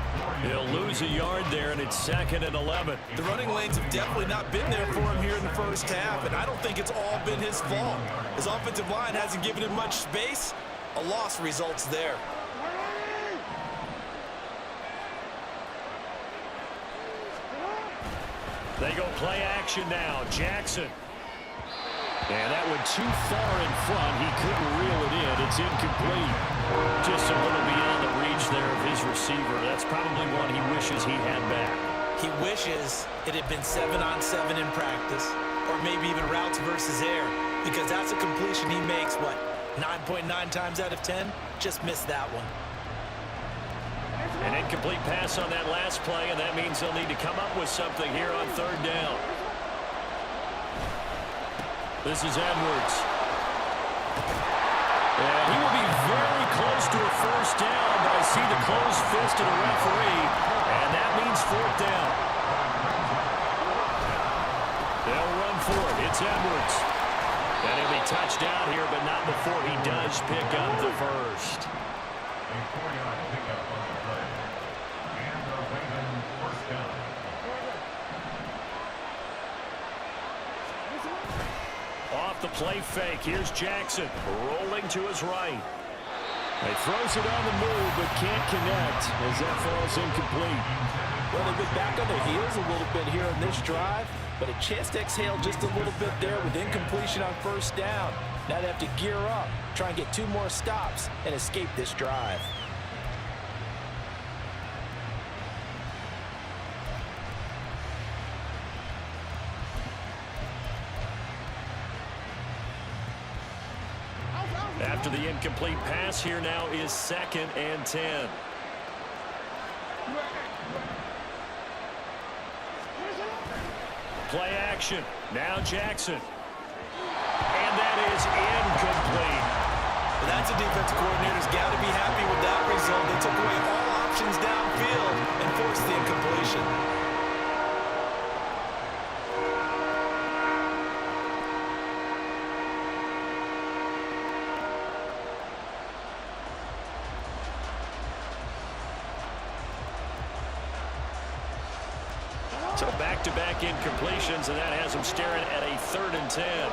He'll lose a yard there, and it's 2nd and 11. The running lanes have definitely not been there for him here in the 1st half, and I don't think it's all been his fault. His offensive line hasn't given him much space. A loss results there. They go play action now. Jackson. And that went too far in front. He couldn't reel it in. It's incomplete. Just a little beyond the reach there of his receiver. That's probably one he wishes he had back. He wishes it had been 7-on-7 in practice, or maybe even routes versus air, because that's a completion he makes, what, 9.9 times out of 10? Just missed that one. An incomplete pass on that last play, and that means they'll need to come up with something here on 3rd down. This is Edwards. And he will be very close to a 1st down, but I see the closed fist of the referee, and that means 4th down. for it. It's Edwards. And he'll be touched down here, but not before he does pick up the first. A 4-yard pickup on the play. And the Ravens first down. Off the play fake. Here's Jackson rolling to his right. He throws it on the move, but can't connect as that falls incomplete. Well, they've been back on their heels a little bit here on this drive, but a chance to exhale just a little bit there with incompletion on first down. Now they have to gear up, try and get 2 more stops, and escape this drive. After the incomplete pass, here now is 2nd and 10. Play action. Now Jackson. And that is incomplete. Well, that's a defense coordinator's got to be happy with that result. They took away all options downfield and forced the incompletion. So back-to-back incompletions, and that has him staring at a 3rd and 10.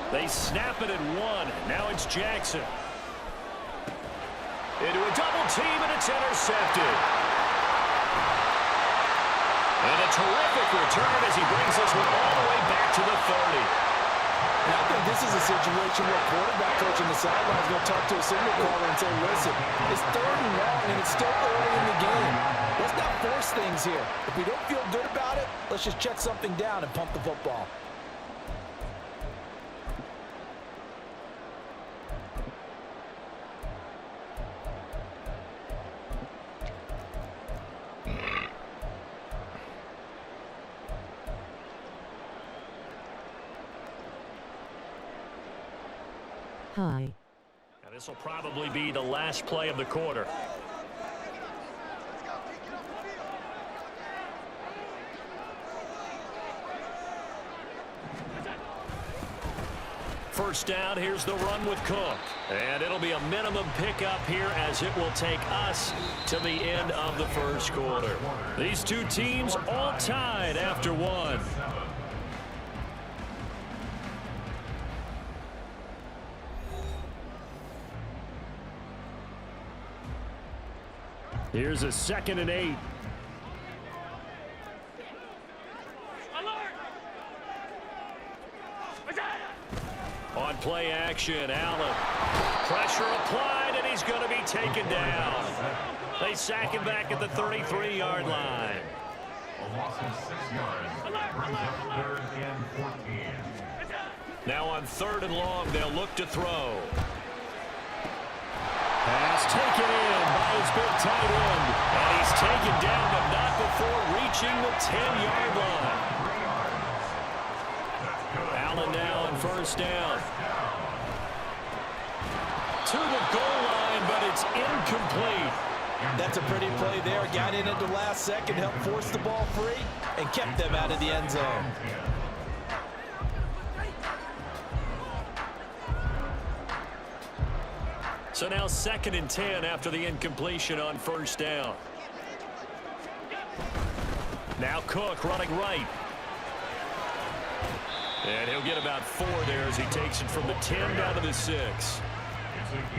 They snap it at 1. Now it's Jackson. Into a double team, and it's intercepted. And a terrific return as he brings this one all the way back to the 30. And I think this is a situation where quarterback coach on the sideline is going to talk to a signal caller and say, listen, it's 3rd and long, and it's still early in the game. Let's not force things here. If we don't feel good about it, let's just check something down and pump the football. Hi. Now this will probably be the last play of the quarter. First down, here's the run with Cook. And it'll be a minimum pickup here as it will take us to the end of the first quarter. These two teams all tied after 1. Here's a 2nd and 8. On play action, Allen. Pressure applied, and he's going to be taken down. They sack him back at the 33-yard line. A loss of 6 yards. Brings up 3rd and 14. Now on 3rd and long, they'll look to throw. Pass taken in by his big tight end. And he's taken down, but not before reaching the 10-yard line. Allen now on first down. To the goal line, but it's incomplete. That's a pretty play there. Got in at the last second, helped force the ball free, and kept them out of the end zone. So now 2nd and 10 after the incompletion on first down. Now Cook running right. And he'll get about 4 there as he takes it from the 10 down to the 6.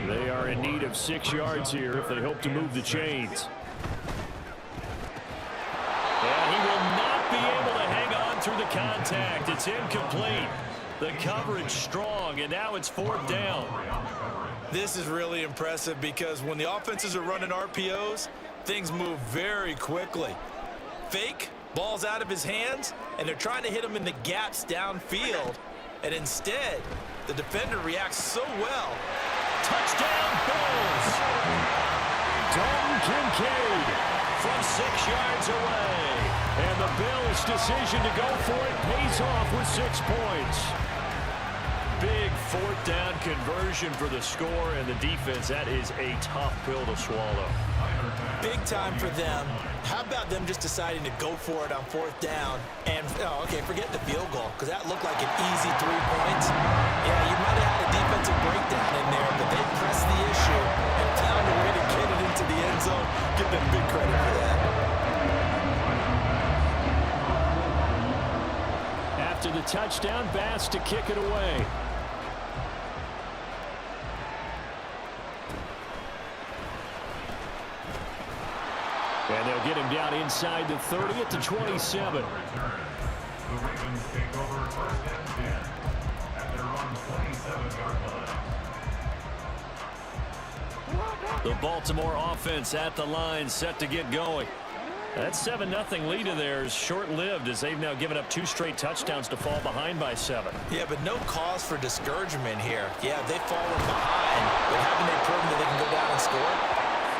They are in need of 6 yards here if they hope to move the chains. And he will not be able to hang on through the contact. It's incomplete. The coverage strong, and now it's 4th down. This is really impressive because when the offenses are running RPOs, things move very quickly. Fake, ball's out of his hands, and they're trying to hit him in the gaps downfield. And instead, the defender reacts so well, Touchdown, Bills. Dalton Kincaid from 6 yards away. And the Bills' decision to go for it pays off with 6 points. Big 4th down conversion for the score, and the defense, that is a tough pill to swallow. Big time for them. How about them just deciding to go for it on 4th down? And, forget the field goal, because that looked like an easy 3 points. Yeah, you might have had a defensive breakdown in there, but they pressed the issue and found a way to get it into the end zone. Give them big credit for that. After the touchdown, Bass to kick it away. And they'll get him down inside the 30 at the 27. The Ravens take over 1st and 10 at their own 27-yard line. The Baltimore offense at the line, set to get going. That 7-0 lead of theirs short-lived, as they've now given up 2 straight touchdowns to fall behind by 7. Yeah, but no cause for discouragement here. Yeah, they've fallen behind, but haven't they proven that they can go down and score?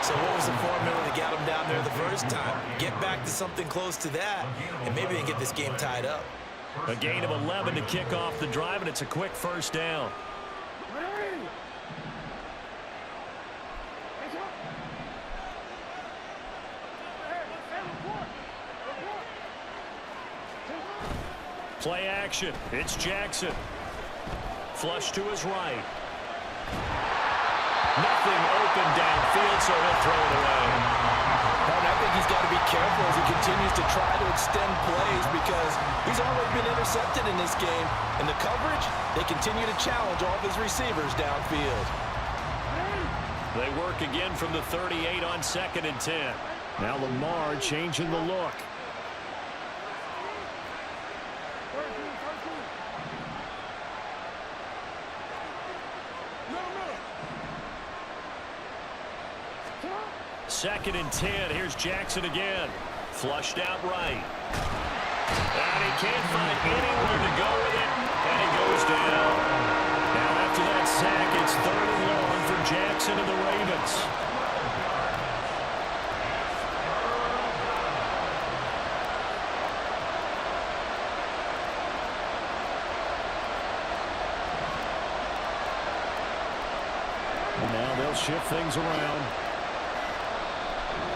So what was the formula to get them down there the first time? Get back to something close to that, and maybe they can get this game tied up. A gain of 11 to kick off the drive, and it's a quick 1st down. Play action. It's Jackson. Flush to his right. Nothing open downfield, so he'll throw it away. And I think he's got to be careful as he continues to try to extend plays, because he's already been intercepted in this game. And the coverage, they continue to challenge all of his receivers downfield. They work again from the 38 on 2nd and 10. Now Lamar changing the look. Second and 10. Here's Jackson again. Flushed out right. And he can't find anywhere to go with it. And he goes down. Now after that sack, it's 3rd and long for Jackson and the Ravens. And now they'll shift things around.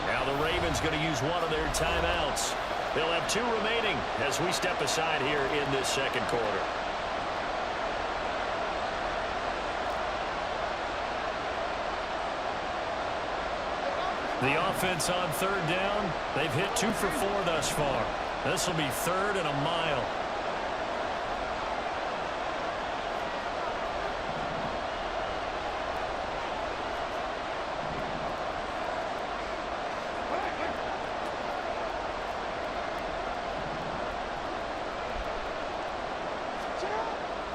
Now the Ravens going to use one of their timeouts. They'll have 2 remaining as we step aside here in this 2nd quarter. The offense on 3rd down, they've hit 2 for 4 thus far. This will be 3rd and a mile.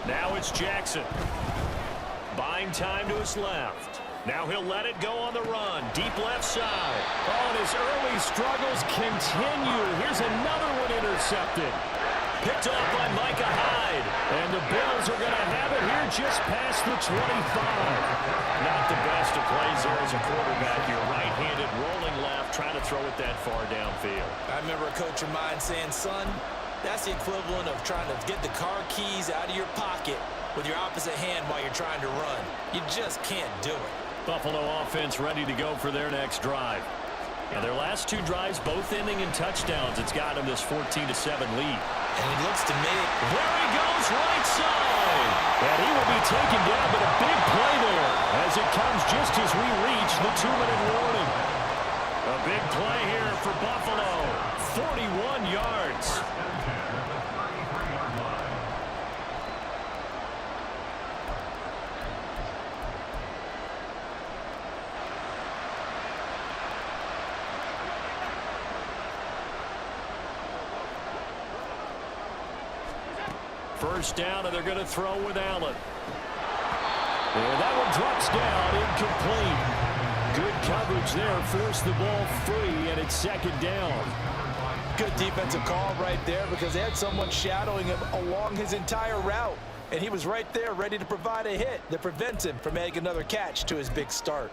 Now it's Jackson. Buying time to his left. Now he'll let it go on the run. Deep left side. Oh, and his early struggles continue. Here's another one intercepted. Picked off by Micah Hyde. And the Bills are going to have it here just past the 25. Not the best of plays there as a quarterback. You're right-handed, rolling left, trying to throw it that far downfield. I remember a coach of mine saying, son, that's the equivalent of trying to get the car keys out of your pocket with your opposite hand while you're trying to run. You just can't do it. Buffalo offense ready to go for their next drive. And their last 2 drives, both ending in touchdowns. It's got them this 14-7 lead. And it looks to me, there he goes, right side. And he will be taken down, but a big play there as it comes just as we reach the 2-minute warning. A big play here for Buffalo. 41 yards. First down, and they're going to throw with Allen. And that one drops down, incomplete. Good coverage there, forced the ball free, and it's 2nd down. Good defensive call right there, because they had someone shadowing him along his entire route. and he was right there ready to provide a hit that prevents him from adding another catch to his big start.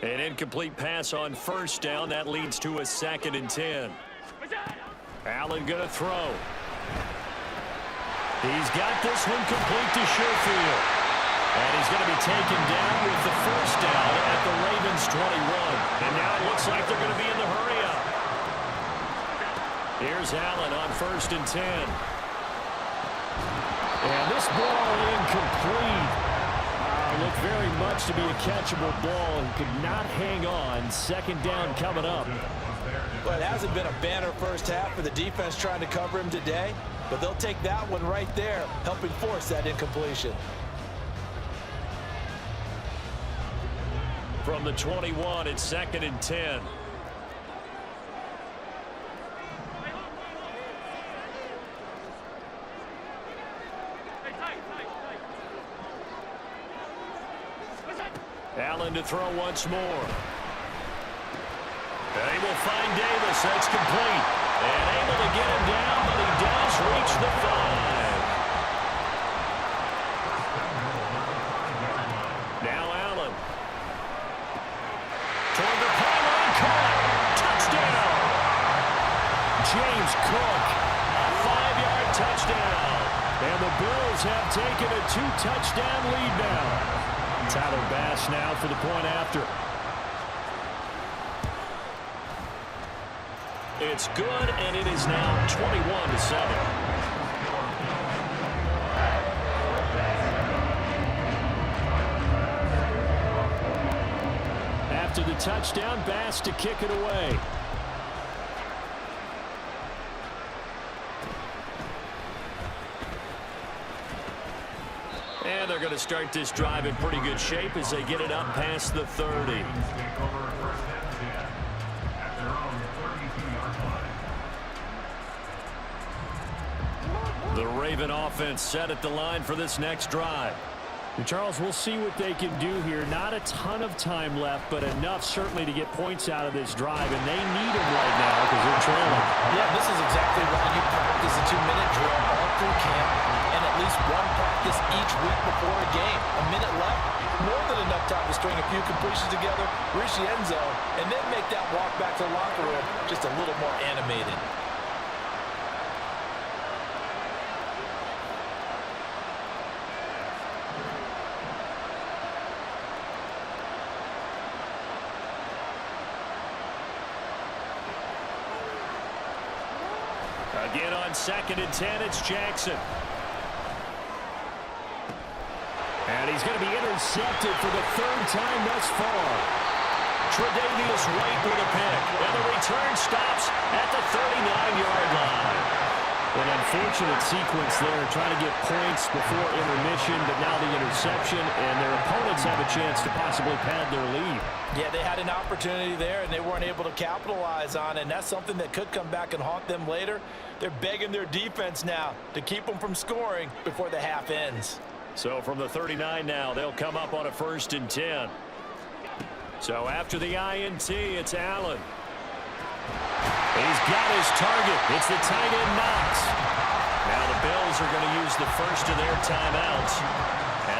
An incomplete pass on first down. That leads to a 2nd and 10. Allen going to throw. He's got this one complete to Sherfield. And he's going to be taken down with the first down at the Ravens 21. And now it looks like they're going to be in the hurry-up. Here's Allen on 1st and 10. And this ball incomplete. Looked very much to be a catchable ball. He could not hang on. 2nd down coming up. Well, it hasn't been a banner first half for the defense trying to cover him today, but they'll take that one right there, helping force that incompletion. From the 21, it's 2nd and 10. Allen to throw once more. They will find Davis. That's complete. And able to get him down, but he does reach the 5. Now Allen. Toward the pylon, caught. Touchdown. James Cook. A 5-yard touchdown. And the Bills have taken a 2-touchdown lead now. Tyler Bass now for the point after. It's good, and it is now 21-7. After the touchdown, Bass to kick it away. And they're going to start this drive in pretty good shape as they get it up past the 30. The Raven offense set at the line for this next drive. And Charles, we'll see what they can do here. Not a ton of time left, but enough certainly to get points out of this drive, and they need them right now because they're trailing. Yeah, this is exactly why you practice a 2-minute drill all through camp and at least one practice each week before a game. A minute left, more than enough time to string a few completions together, reach the end zone, and then make that walk back to the locker room just a little more animated. Again on 2nd and 10, it's Jackson. And he's going to be intercepted for the 3rd time thus far. Tre'Davious White with a pick. And the return stops at the 39-yard line. An unfortunate sequence there, trying to get points before intermission, but now the interception, and their opponents have a chance to possibly pad their lead. Yeah, they had an opportunity there, and they weren't able to capitalize on it, and that's something that could come back and haunt them later. They're begging their defense now to keep them from scoring before the half ends. So from the 39 now, they'll come up on a 1st and 10. So after the INT, it's Allen. He's got his target. It's the tight end Knox. Now the Bills are going to use the first of their timeouts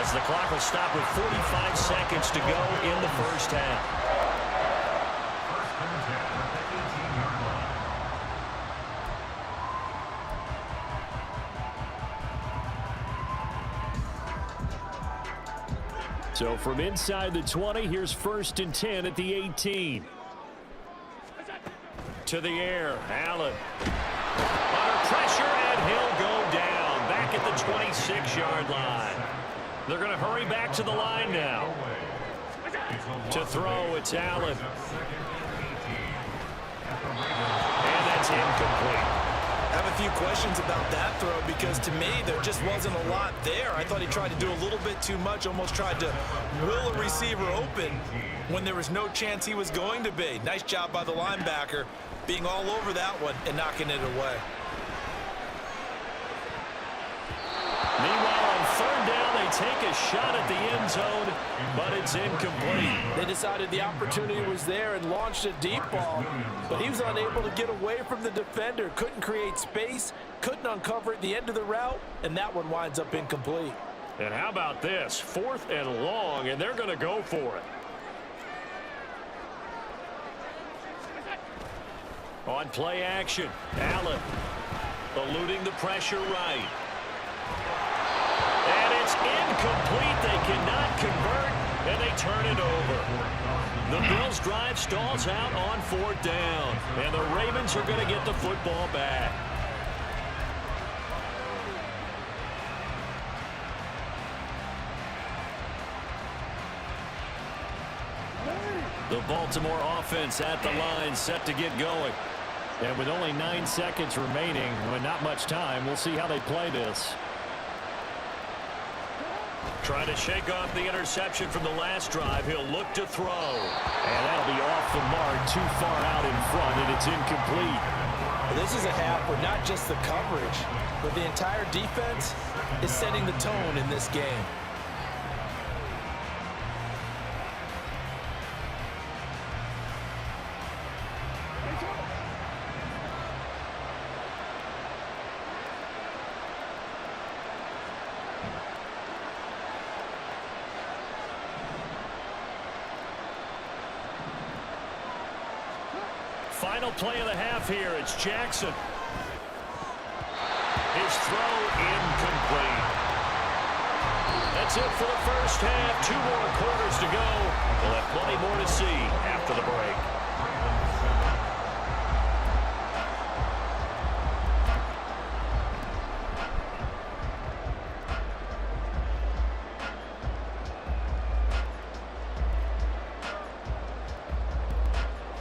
as the clock will stop with 45 seconds to go in the first half. So from inside the 20, here's 1st and 10 at the 18. To the air, Allen. Under pressure, and he'll go down. Back at the 26-yard line. They're going to hurry back to the line now. To throw, it's Allen. And that's incomplete. I have a few questions about that throw because to me there just wasn't a lot there. I thought he tried to do a little bit too much, almost tried to will a receiver open when there was no chance he was going to be. Nice job by the linebacker being all over that one and knocking it away. Meanwhile, on 3rd down, they take a shot at the end zone, but it's incomplete. They decided the opportunity was there and launched a deep ball, but he was unable to get away from the defender. Couldn't create space, couldn't uncover at the end of the route, and that one winds up incomplete. And how about this? 4th and long, and they're going to go for it. On play action, Allen eluding the pressure right. And it's incomplete. They cannot convert, and they turn it over. The Bills' drive stalls out on 4th down, and the Ravens are going to get the football back. The Baltimore offense at the line, set to get going. And with only 9 seconds remaining, with not much time, we'll see how they play this. Trying to shake off the interception from the last drive. He'll look to throw. And that'll be off the mark, too far out in front, and it's incomplete. Well, this is a half where not just the coverage, but the entire defense is setting the tone in this game. Final play of the half here. It's Jackson. His throw incomplete. That's it for the first half. 2 more quarters to go. We'll have plenty more to see after the break.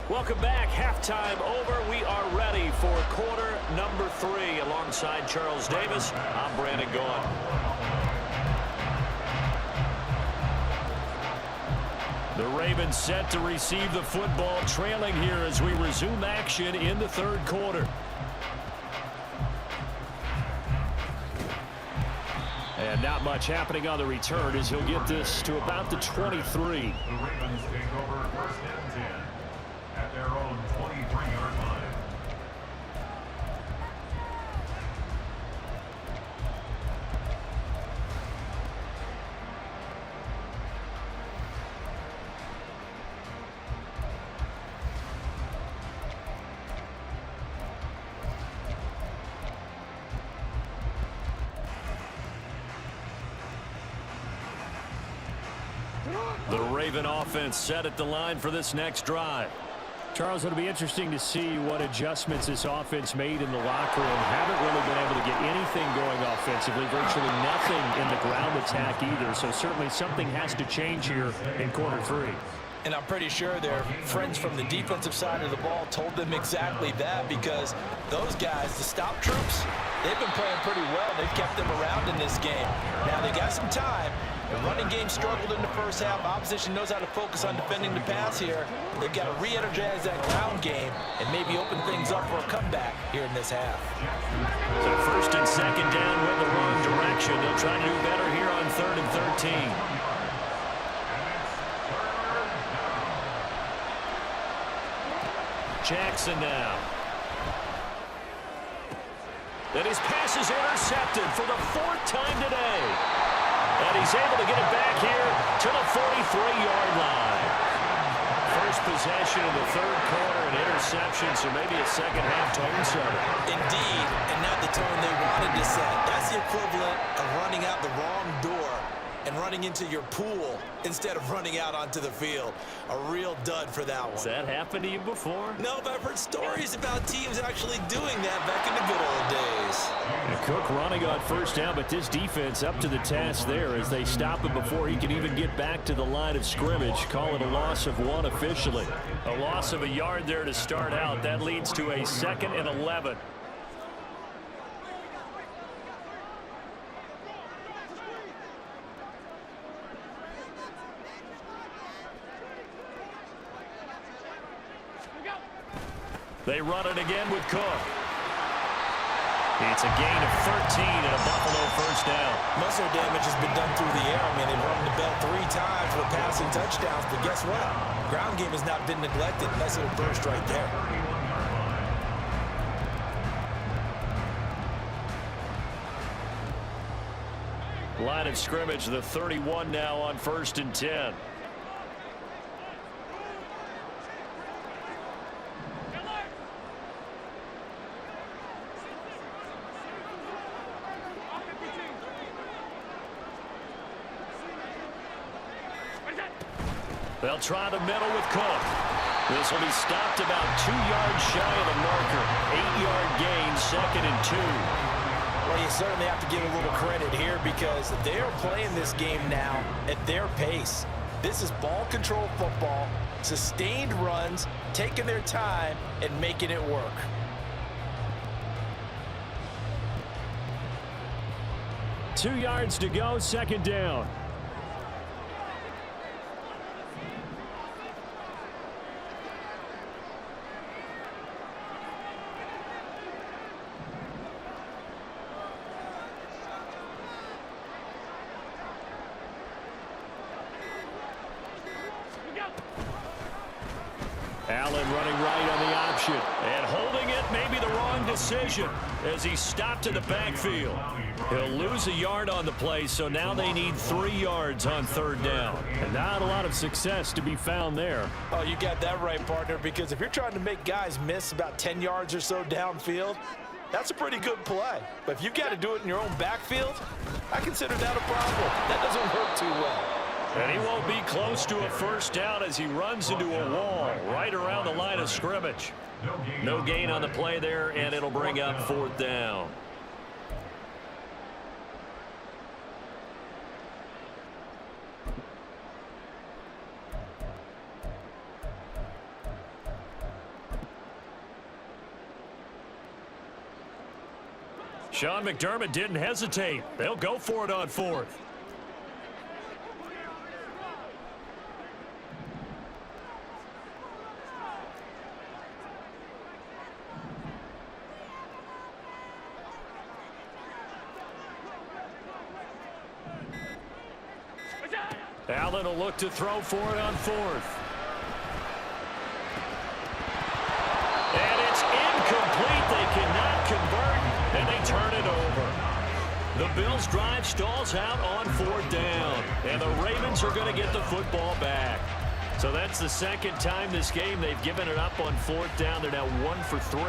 Welcome back. Halftime over. We are ready for quarter number 3. Alongside Charles Davis, I'm Brandon Gaughan. The Ravens set to receive the football, trailing here as we resume action in the 3rd quarter. And not much happening on the return as he'll get this to about the 23. The Ravens take over 1st and 10 at their own 23-yard line. The Raven offense set at the line for this next drive. Charles, it'll be interesting to see what adjustments this offense made in the locker room. Haven't really been able to get anything going offensively, virtually nothing in the ground attack either. So certainly something has to change here in quarter 3. And I'm pretty sure their friends from the defensive side of the ball told them exactly that, because those guys, the stop troops, they've been playing pretty well. They've kept them around in this game. Now they got some time. The running game struggled in the first half. Opposition knows how to focus on defending the pass here. They've got to re-energize that ground game and maybe open things up for a comeback here in this half. So 1st and 2nd down went the wrong direction. They'll try to do better here on 3rd and 13. Jackson now. And his pass is intercepted for the 4th time today. And he's able to get it back here to the 43-yard line. First possession of the 3rd quarter, an interception, so maybe a second half tone setter. Indeed, and not the tone they wanted to set. That's the equivalent of running out the wrong door and running into your pool instead of running out onto the field. A real dud for that one. Has that happened to you before? No, but I've heard stories about teams actually doing that back in the good old days. And Cook running on 1st down, but this defense up to the task there as they stop him before he can even get back to the line of scrimmage. Call it a loss of 1 officially. A loss of a yard there to start out. That leads to a 2nd and 11. They run it again with Cook. It's a gain of 13 and a Buffalo first down. Most of their damage has been done through the air. I mean, they've run the bell 3 times for passing touchdowns, but guess what? Ground game has not been neglected. Nice little burst right there. Line of scrimmage, the 31 now on 1st and 10. They'll try the middle with Cook. This will be stopped about 2 yards shy of the marker. 8-yard gain, 2nd and 2. Well, you certainly have to give a little credit here because they are playing this game now at their pace. This is ball control football, sustained runs, taking their time and making it work. Two yards to go, 2nd down. Allen running right on the option. And holding it may be the wrong decision as he stopped in the backfield. He'll lose a yard on the play, so now they need 3 yards on 3rd down. And not a lot of success to be found there. Oh, you got that right, partner, because if you're trying to make guys miss about 10 yards or so downfield, that's a pretty good play. But if you've got to do it in your own backfield, I consider that a problem. That doesn't work too well. And he won't be close to a first down as he runs into a wall right around the line of scrimmage. No gain on the play there, and it'll bring up 4th down. Sean McDermott didn't hesitate. They'll go for it on 4th. Allen will look to throw for it on 4th. And it's incomplete. They cannot convert, and they turn it over. The Bills' drive stalls out on 4th down, and the Ravens are going to get the football back. So that's the 2nd time this game they've given it up on 4th down. They're now 1 for 3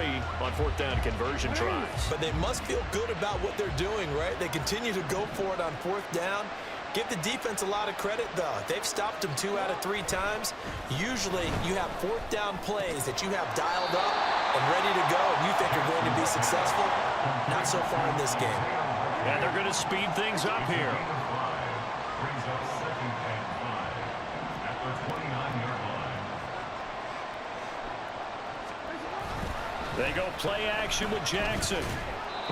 on 4th down conversion tries. But they must feel good about what they're doing, right? They continue to go for it on 4th down. Give the defense a lot of credit, though. They've stopped them 2 out of 3 times. Usually, you have 4th down plays that you have dialed up and ready to go, and you think are going to be successful. Not so far in this game. And they're going to speed things up here. Brings up 2nd and 5 at the 29-yard line. They go play action with Jackson.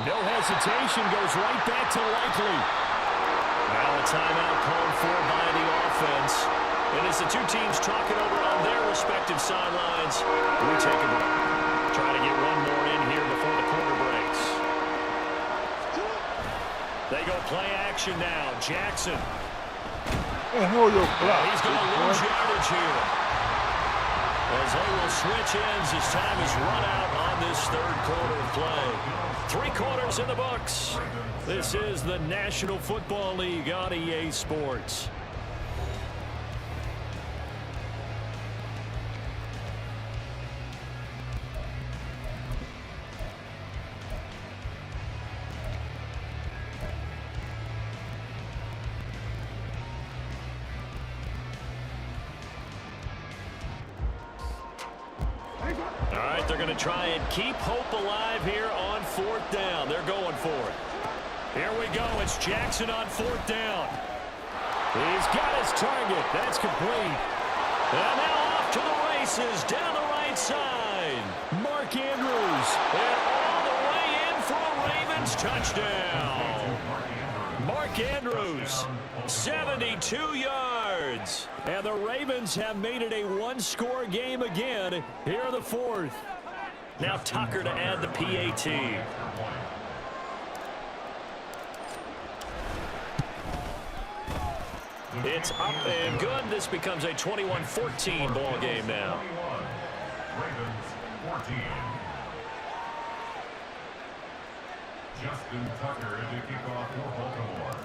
No hesitation, goes right back to Likely. Now a timeout called for by the offense. And as the two teams talk it over on their respective sidelines, we take a break. Try to get one more in here before the quarter breaks. They go play action now. Jackson. He's going to lose yardage here. As they will switch ends as time is run out on this 3rd quarter of play. 3 quarters in the books. This is the National Football League on EA Sports. All right, they're going to try and keep hope alive here on 4th down. They're going for it. Here we go. It's Jackson on 4th down. He's got his target. That's complete. And now off to the races down the right side. Mark Andrews. And all the way in for a Ravens touchdown. Mark Andrews, 72 yards. And the Ravens have made it a 1-score game again here in the 4th. Now Tucker to add the PAT. It's up and good. This becomes a 21-14 ball game now. Ravens 14. Justin Tucker to kick off for Baltimore.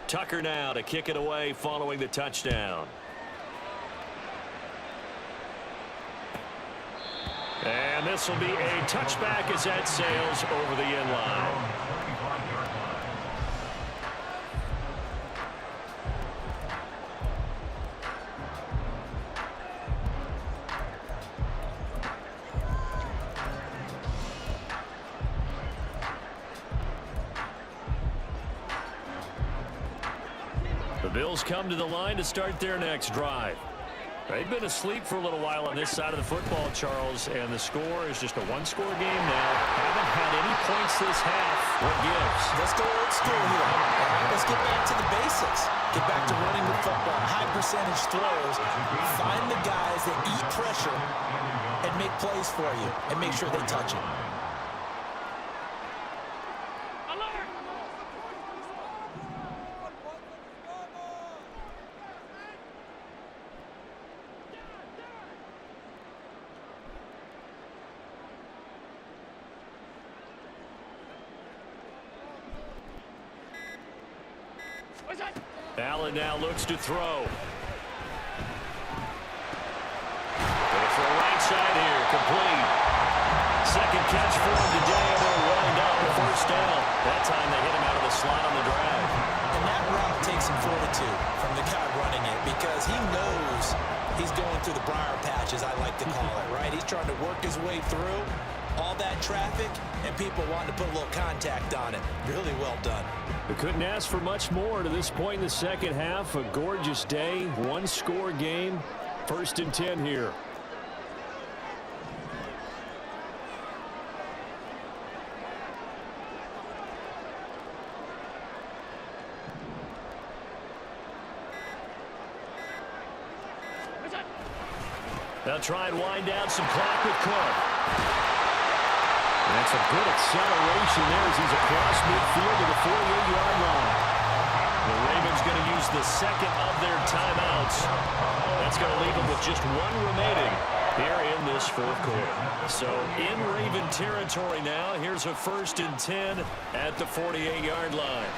Tucker now to kick it away following the touchdown. And this will be a touchback as that sails over the end line. The Bills come to the line to start their next drive. They've been asleep for a little while on this side of the football, Charles, and the score is just a one-score game now. Haven't had any points this half. What gives? Let's go old school here. All right, let's get back to the basics. Get back to running the football, high percentage throws. Find the guys that eat pressure and make plays for you and make sure they touch it. Allen now looks to throw. Going for a right side here, complete. Second catch for him today, and they'll run down the first down. That time they hit him out of the slot on the drive. And that route takes some fortitude from the guy running it because he knows he's going through the briar patch, as I like to call it, right? He's trying to work his way through all that traffic and people wanting to put a little contact on it. Really well done. We couldn't ask for much more to this point in the second half. A gorgeous day, one-score game. 1st and 10 here. They'll try and wind down some clock with Cook. That's a good acceleration there as he's across midfield to the 48-yard line. The Ravens going to use the second of their timeouts. That's going to leave them with just one remaining here in this fourth quarter. So in Raven territory now, here's a 1st and 10 at the 48-yard line.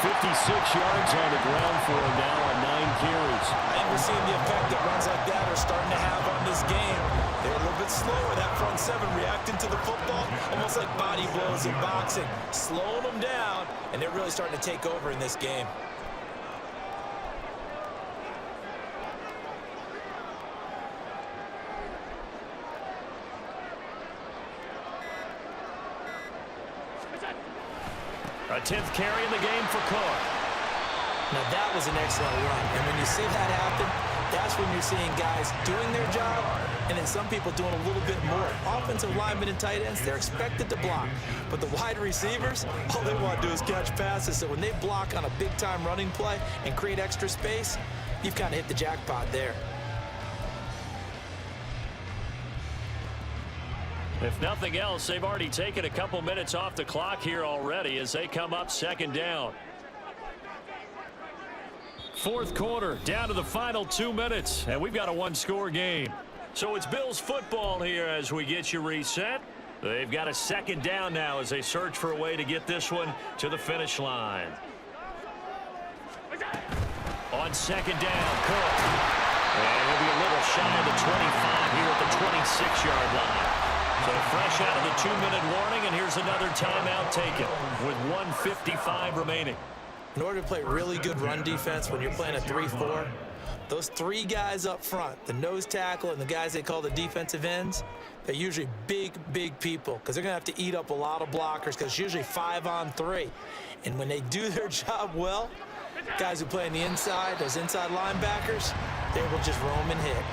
56 yards on the ground for him now on 9 carries. I think we're seeing the effect that runs like that are starting to have on this game. They're a little bit slower, that front seven reacting to the football, almost like body blows in boxing, slowing them down, and they're really starting to take over in this game. A 10th carry in the game for Cook. Now that was an excellent run, and when you see that happen, that's when you're seeing guys doing their job, and then some people doing a little bit more. Offensive linemen and tight ends, they're expected to block, but the wide receivers, all they want to do is catch passes, so when they block on a big-time running play and create extra space, you've kind of hit the jackpot there. If nothing else, they've already taken a couple minutes off the clock here already as they come up 2nd down. 4th quarter, down to the final 2 minutes, and we've got a one-score game. So it's Bills football here as we get you reset. They've got a 2nd down now as they search for a way to get this one to the finish line. On 2nd down, Cook. And he'll be a little shy of the 25 here at the 26-yard line. So fresh out of the 2-minute warning, and here's another timeout taken with 1:55 remaining. In order to play really good run defense when you're playing a 3-4, those 3 guys up front, the nose tackle and the guys they call the defensive ends, they're usually big, big people because they're going to have to eat up a lot of blockers because it's usually 5-on-3. And when they do their job well, guys who play on the inside, those inside linebackers, they will just roam and hit.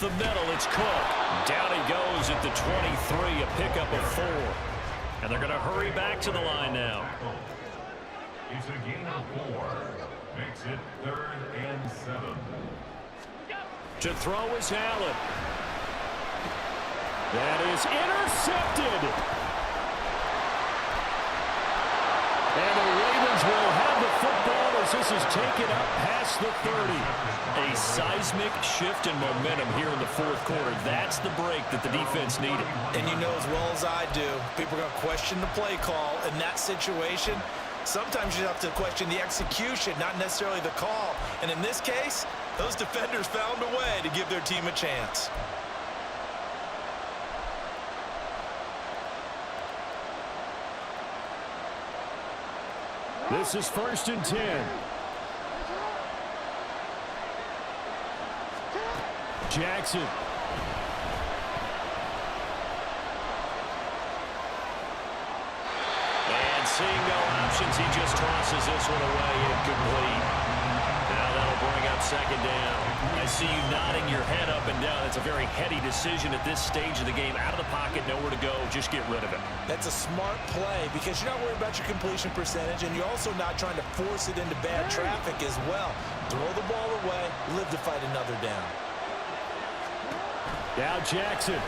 the middle, it's Cook. Down he goes at the 23, a pickup of 4. And they're going to hurry back to the line now. It's a gain of 4. Makes it 3rd and 7. To throw is Allen. That is intercepted. And the Ravens will have the football as this is taken up past the 30. A seismic shift in momentum here in the fourth quarter. That's the break that the defense needed. And you know as well as I do, people are going to question the play call in that situation. Sometimes you have to question the execution, not necessarily the call. And in this case, those defenders found a way to give their team a chance. This is 1st and 10. Jackson. And seeing no options, he just tosses this one away, incomplete. Now that'll bring up 2nd down. I see you nodding your head up and down. It's a very heady decision at this stage of the game. Out of the pocket, nowhere to go. Just get rid of it. That's a smart play because you're not worried about your completion percentage, and you're also not trying to force it into bad traffic as well. Throw the ball away, live to fight another down. Now Jackson.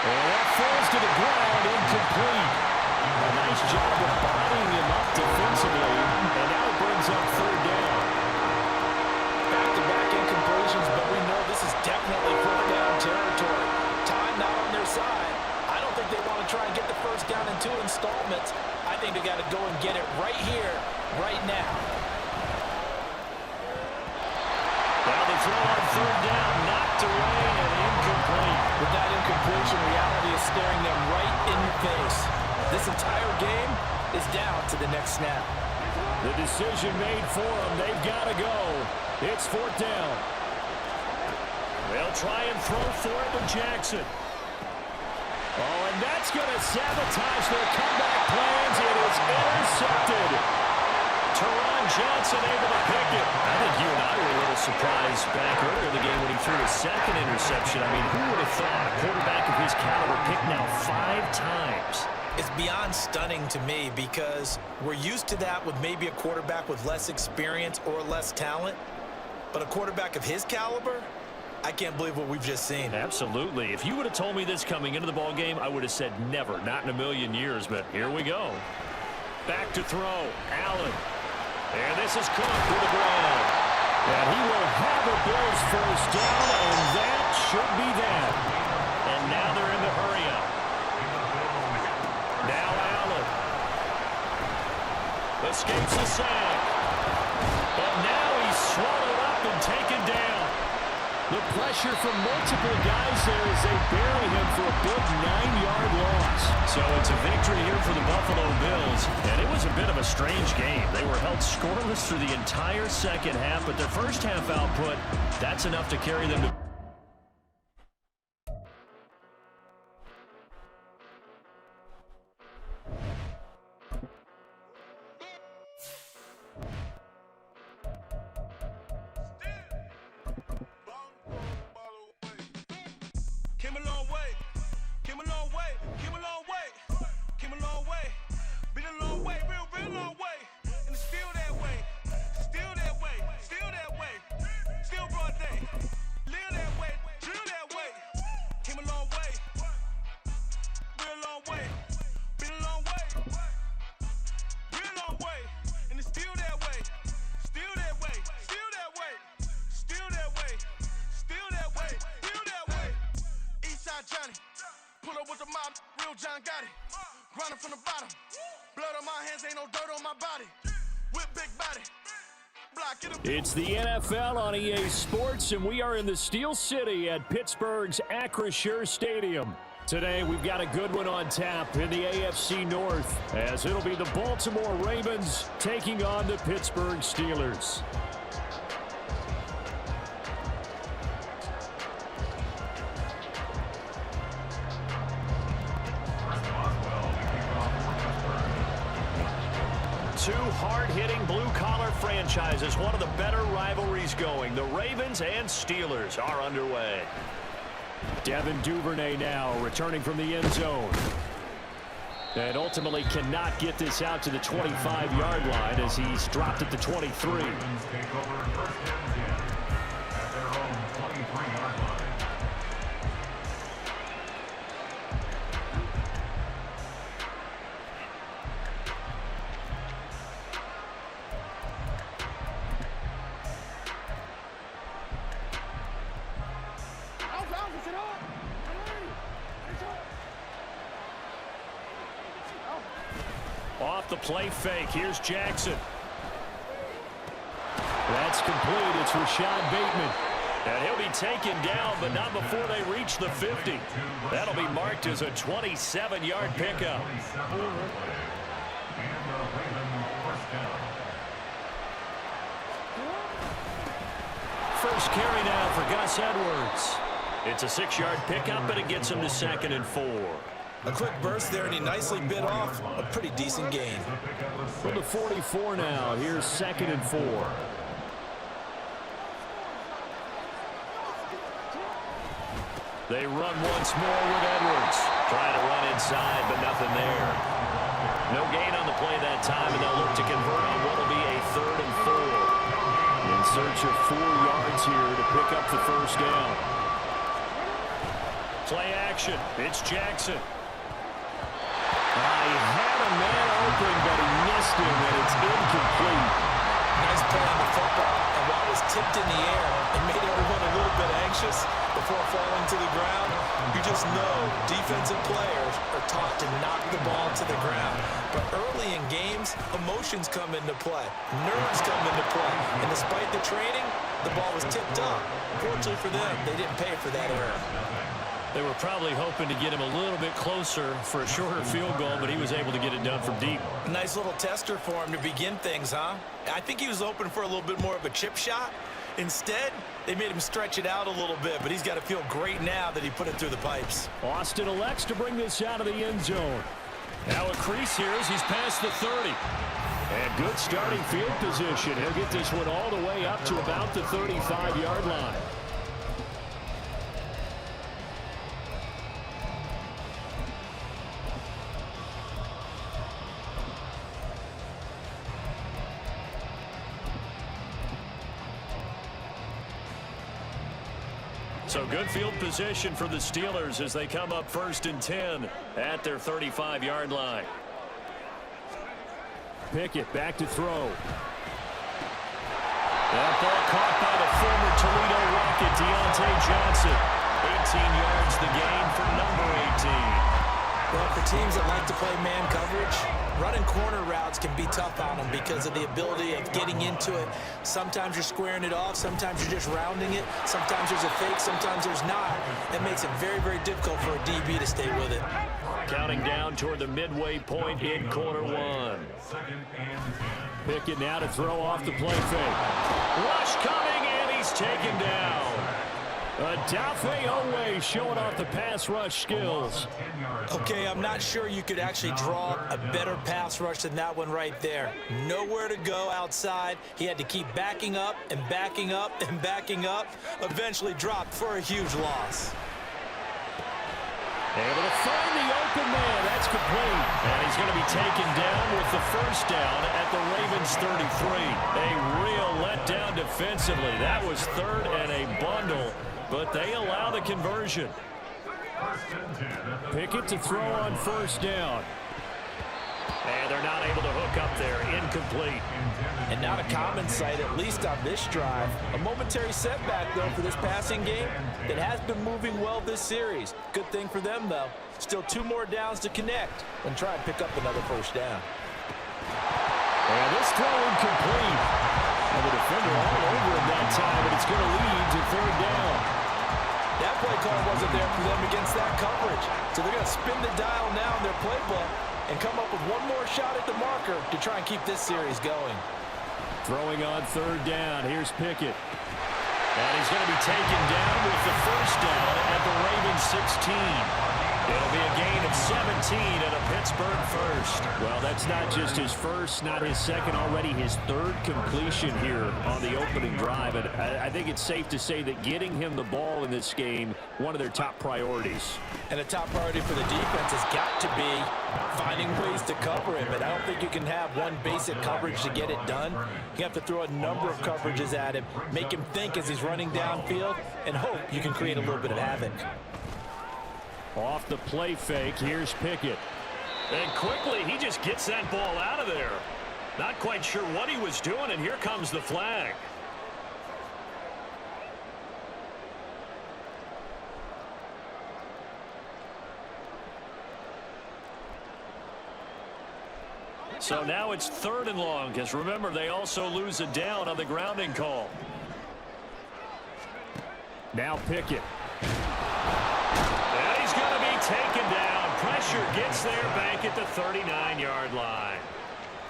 And that falls to the ground, incomplete. A nice job of bodying him up defensively, and now it brings up 3rd down. Back-to-back incompletions, but we know this is definitely 4th down territory. Time not on their side. I don't think they want to try and get the 1st down in 2 installments. I think they got to go and get it right here, right now. Now the throw on 3rd down, knocked away and incomplete. With that incompletion, reality is staring them right in the face. This entire game is down to the next snap. The decision made for them. They've got to go. It's 4th down. They'll try and throw for it with Jackson. Oh, and that's going to sabotage their comeback plans. It is intercepted. Teron Johnson able to pick it. I think you and I were a little surprised back earlier in the game when he threw his 2nd interception. I mean, who would have thought a quarterback of his caliber picked now 5 times? It's beyond stunning to me because we're used to that with maybe a quarterback with less experience or less talent. But a quarterback of his caliber, I can't believe what we've just seen. Absolutely. If you would have told me this coming into the ball game, I would have said never, not in a million years. But here we go. Back to throw. Allen. And this is Cook to the ground. And he will have a Bills 1st down, and that should be that. And now they're in the hurry-up. Now Allen. Escapes the sack. But now he's swallowed up and taken down. The pressure from multiple guys there as they bury him for a big 9-yard loss. So it's a victory here for the Buffalo Bills. And it was a bit of a strange game. They were held scoreless through the entire 2nd half, but their first half output, that's enough to carry them to... Johnny, pull up with the mob, real John Gotti. Grinding from the bottom, blood on my hands, ain't no dirt on my body. Whip big body. It's the NFL on EA Sports, and we are in the Steel City at Pittsburgh's Acrisure Stadium. Today, we've got a good one on tap in the AFC North, as it'll be the Baltimore Ravens taking on the Pittsburgh Steelers. two hard-hitting blue-collar franchises. One of the better rivalries going. The Ravens and Steelers are underway. Devin Duvernay now returning from the end zone. And ultimately cannot get this out to the 25-yard line as he's dropped at the 23. Off the play fake. Here's Jackson. That's complete. It's Rashad Bateman. And he'll be taken down, but not before they reach the 50. That'll be marked as a 27-yard pickup. First carry now for Gus Edwards. It's a 6-yard pickup, but it gets him to 2nd and 4. A quick burst there, and he nicely bit off a pretty decent gain. From the 44 now, here's 2nd and 4. They run once more with Edwards. Trying to run inside, but nothing there. No gain on the play that time, and they'll look to convert on what will be a 3rd and 4. In search of 4 yards here to pick up the first down. Play action. It's Jackson. He had a man open, but he missed him, and it's incomplete. Nice play on the football, and while it was tipped in the air, it made everyone a little bit anxious before falling to the ground. You just know defensive players are taught to knock the ball to the ground. But early in games, emotions come into play. Nerves come into play. And despite the training, the ball was tipped up. Fortunately for them, they didn't pay for that error. They were probably hoping to get him a little bit closer for a shorter field goal, but he was able to get it done from deep. Nice little tester for him to begin things, huh? I think he was hoping for a little bit more of a chip shot. Instead, they made him stretch it out a little bit, but he's got to feel great now that he put it through the pipes. Austin elects to bring this out of the end zone. Now a crease here as he's past the 30. And good starting field position. He'll get this one all the way up to about the 35-yard line. So good field position for the Steelers as they come up 1st and 10 at their 35-yard line. Pickett back to throw. That ball caught by the former Toledo Rocket, Deontay Johnson. 18 yards the gain for number 18. Well, for teams that like to play man coverage, running corner routes can be tough on them because of the ability of getting into it. Sometimes you're squaring it off. Sometimes you're just rounding it. Sometimes there's a fake. Sometimes there's not. It makes it very, very difficult for a DB to stay with it. Counting down toward the midway point in quarter 1. Pickett now to throw off the play fake. Rush coming, and he's taken down. Odafe Oweh showing off the pass rush skills. Okay, I'm not sure you could actually draw a better pass rush than that one right there. Nowhere to go outside. He had to keep backing up and backing up and backing up. Eventually dropped for a huge loss. Able to find the open man. That's complete. And he's going to be taken down with the first down at the Ravens 33. A real letdown defensively. That was 3rd and a bundle, but they allow the conversion. Pickett to throw on 1st down. And they're not able to hook up there. Incomplete. And not a common sight, at least on this drive. A momentary setback, though, for this passing game that has been moving well this series. Good thing for them, though. Still 2 more downs to connect and try and pick up another first down. And this throw incomplete. And the defender all over him that time, but it's going to lead to 3rd down. That play call wasn't there for them against that coverage. So they're going to spin the dial now in their playbook and come up with one more shot at the marker to try and keep this series going. Throwing on 3rd down. Here's Pickett. And he's going to be taken down with the first down at the Ravens 16. It'll be a gain of 17 and a Pittsburgh first. Well, that's not just his first, not his second, already his third completion here on the opening drive. And I think it's safe to say that getting him the ball in this game, one of their top priorities. And a top priority for the defense has got to be finding ways to cover him. And I don't think you can have one basic coverage to get it done. You have to throw a number of coverages at him, make him think as he's running downfield, and hope you can create a little bit of havoc. Off the play fake, here's Pickett. And quickly, he just gets that ball out of there. Not quite sure what he was doing, and here comes the flag. So now it's 3rd and long, because remember, they also lose a down on the grounding call. Now Pickett. And he's going to be taken down. Pressure gets there back at the 39-yard line.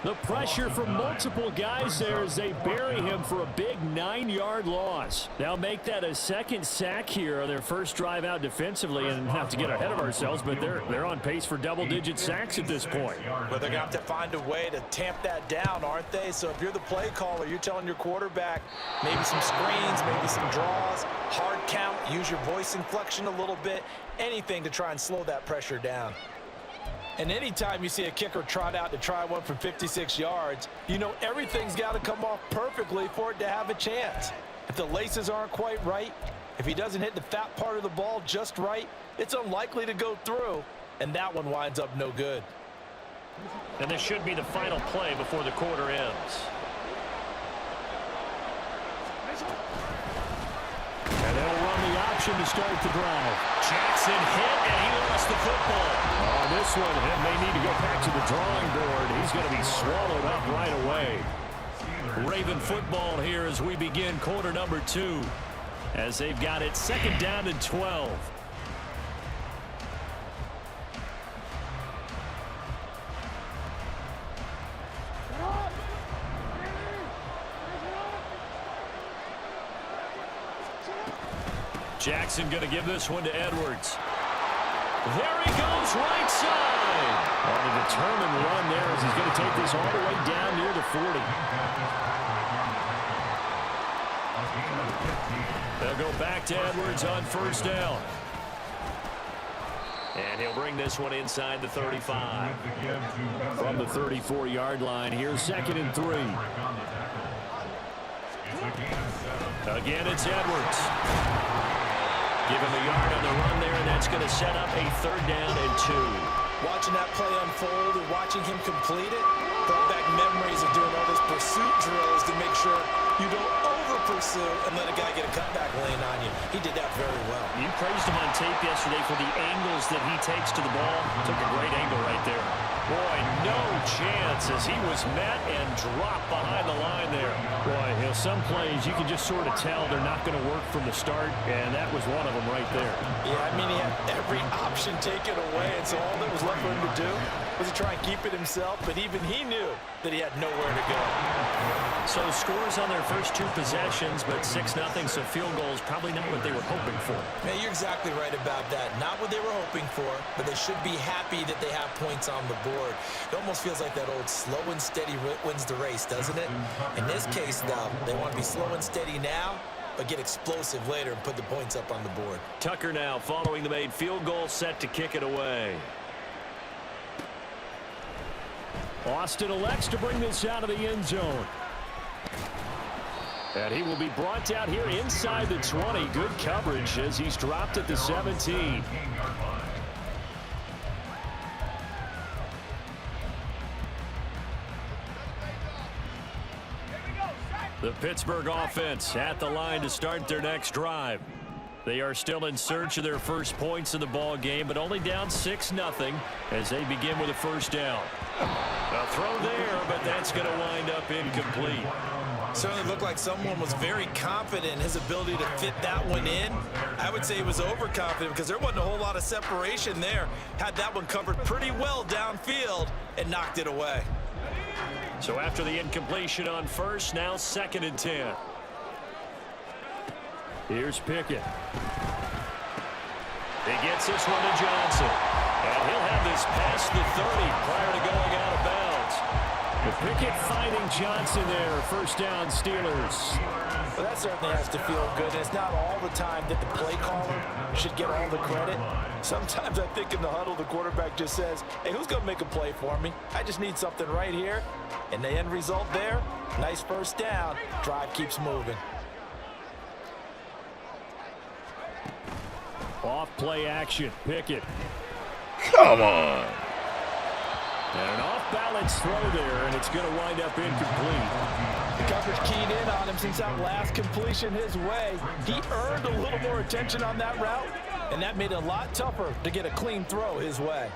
The pressure from multiple guys there as they bury him for a big 9-yard loss. They'll make that a second sack here on their first drive out defensively, and not to get ahead of ourselves, but they're on pace for double-digit sacks at this point. Well, they're going to have to find a way to tamp that down, aren't they? So if you're the play caller, you're telling your quarterback maybe some screens, maybe some draws, hard count, use your voice inflection a little bit, anything to try and slow that pressure down. And anytime you see a kicker trot out to try one from 56 yards, you know everything's got to come off perfectly for it to have a chance. If the laces aren't quite right, if he doesn't hit the fat part of the ball just right, it's unlikely to go through, and that one winds up no good. And this should be the final play before the quarter ends. And they'll run the option to start the drive. Jackson hit, and he lost the football. On this one, he may need to go back to the drawing board. He's going to be swallowed up right away. Raven football here as we begin quarter number 2, as they've got it 2nd down and 12. Jackson going to give this one to Edwards. There he goes, right side. On a determined run there as he's going to take this all the way down near the 40. They'll go back to Edwards on 1st down. And he'll bring this one inside the 35. From the 34-yard line, here's 2nd and 3. Again, it's Edwards. Give him a yard on the run there, and that's going to set up a 3rd down and 2. Watching that play unfold and watching him complete it brought back memories of doing all those pursuit drills to make sure you don't over-pursue and let a guy get a cutback lane on you. He did that very well. You praised him on tape yesterday for the angles that he takes to the ball. Took a great angle right there. Boy, no chance as he was met and dropped behind the line there. Boy, some plays you can just sort of tell they're not going to work from the start, and that was one of them right there. Yeah, I mean, he had every option taken away, and so all that was left for him to do was to try and keep it himself, but even he knew that he had nowhere to go. So scores on their first 2 possessions, but 6-0, so field goals probably not what they were hoping for. Man, you're exactly right about that. Not what they were hoping for, but they should be happy that they have points on the board. It almost feels like that old slow and steady wins the race, doesn't it? In this case, though, they want to be slow and steady now, but get explosive later and put the points up on the board. Tucker now following the made field goal, set to kick it away. Austin elects to bring this out of the end zone. And he will be brought down here inside the 20. Good coverage as he's dropped at the 17. The Pittsburgh offense at the line to start their next drive. They are still in search of their first points in the ball game, but only down 6-0 as they begin with a 1st down. A throw there, but that's going to wind up incomplete. Certainly looked like someone was very confident in his ability to fit that one in. I would say he was overconfident because there wasn't a whole lot of separation there. Had that one covered pretty well downfield and knocked it away. So after the incompletion on 1st, now 2nd and 10. Here's Pickett. He gets this one to Johnson. And he'll have this past the 30 prior to going out of bounds. The Pickett fighting Johnson there. First down, Steelers. Well, that certainly has to feel good. It's not all the time that the play caller should get all the credit. Sometimes I think in the huddle, the quarterback just says, hey, who's going to make a play for me? I just need something right here. And the end result there, nice first down. Drive keeps moving. Off play action. Pickett. Come on. And an off-balance throw there, and it's going to wind up incomplete. The coverage keyed in on him since that last completion his way. He earned a little more attention on that route, and that made it a lot tougher to get a clean throw his way.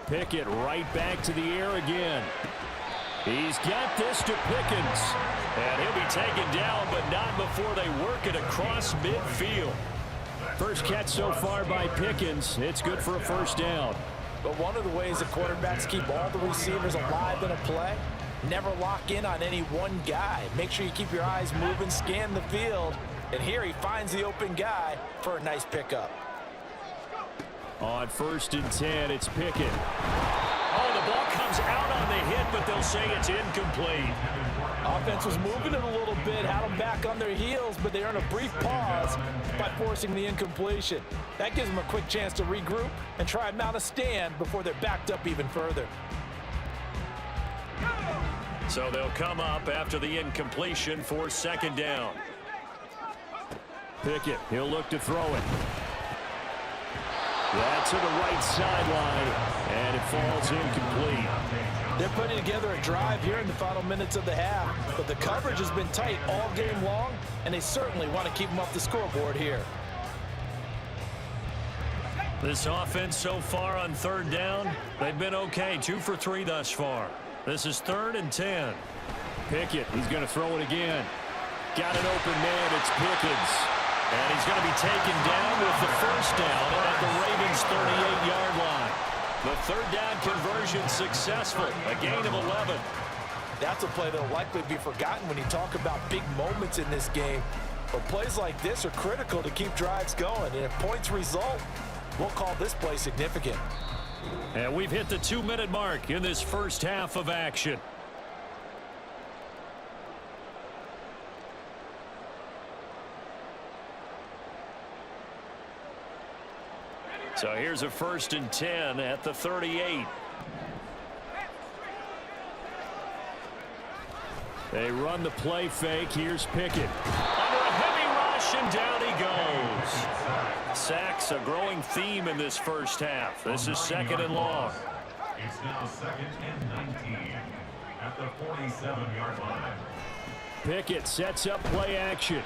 Pickett right back to the air again. He's got this to Pickens. And he'll be taken down, but not before they work it across midfield. First catch so far by Pickens. It's good for a first down. But one of the ways the quarterbacks keep all the receivers alive in a play, never lock in on any one guy. Make sure you keep your eyes moving, scan the field. And here he finds the open guy for a nice pickup. On 1st and 10, it's Pickett. Oh, the ball comes out on the hit, but they'll say it's incomplete. Offense was moving it a little bit, had them back on their heels, but they earn a brief pause by forcing the incompletion. That gives them a quick chance to regroup and try and mount a stand before they're backed up even further. So they'll come up after the incompletion for 2nd down. Pickett, he'll look to throw it. That's to the right sideline, and it falls incomplete. They're putting together a drive here in the final minutes of the half, but the coverage has been tight all game long, and they certainly want to keep them off the scoreboard here. This offense so far on 3rd down, they've been okay. 2 for 3 thus far. This is 3rd and 10. Pickett, he's going to throw it again. Got an open man, it's Pickens. And he's going to be taken down with the first down at the Ravens' 38-yard line. The 3rd down conversion successful, a gain of 11. That's a play that will likely be forgotten when you talk about big moments in this game. But plays like this are critical to keep drives going. And if points result, we'll call this play significant. And we've hit the 2-minute mark in this first half of action. So here's a 1st and 10 at the 38. They run the play fake. Here's Pickett. Under a heavy rush, and down he goes. Sacks, a growing theme in this first half. This is 2nd and long. It's now 2nd and 19 at the 47-yard line. Pickett sets up play action.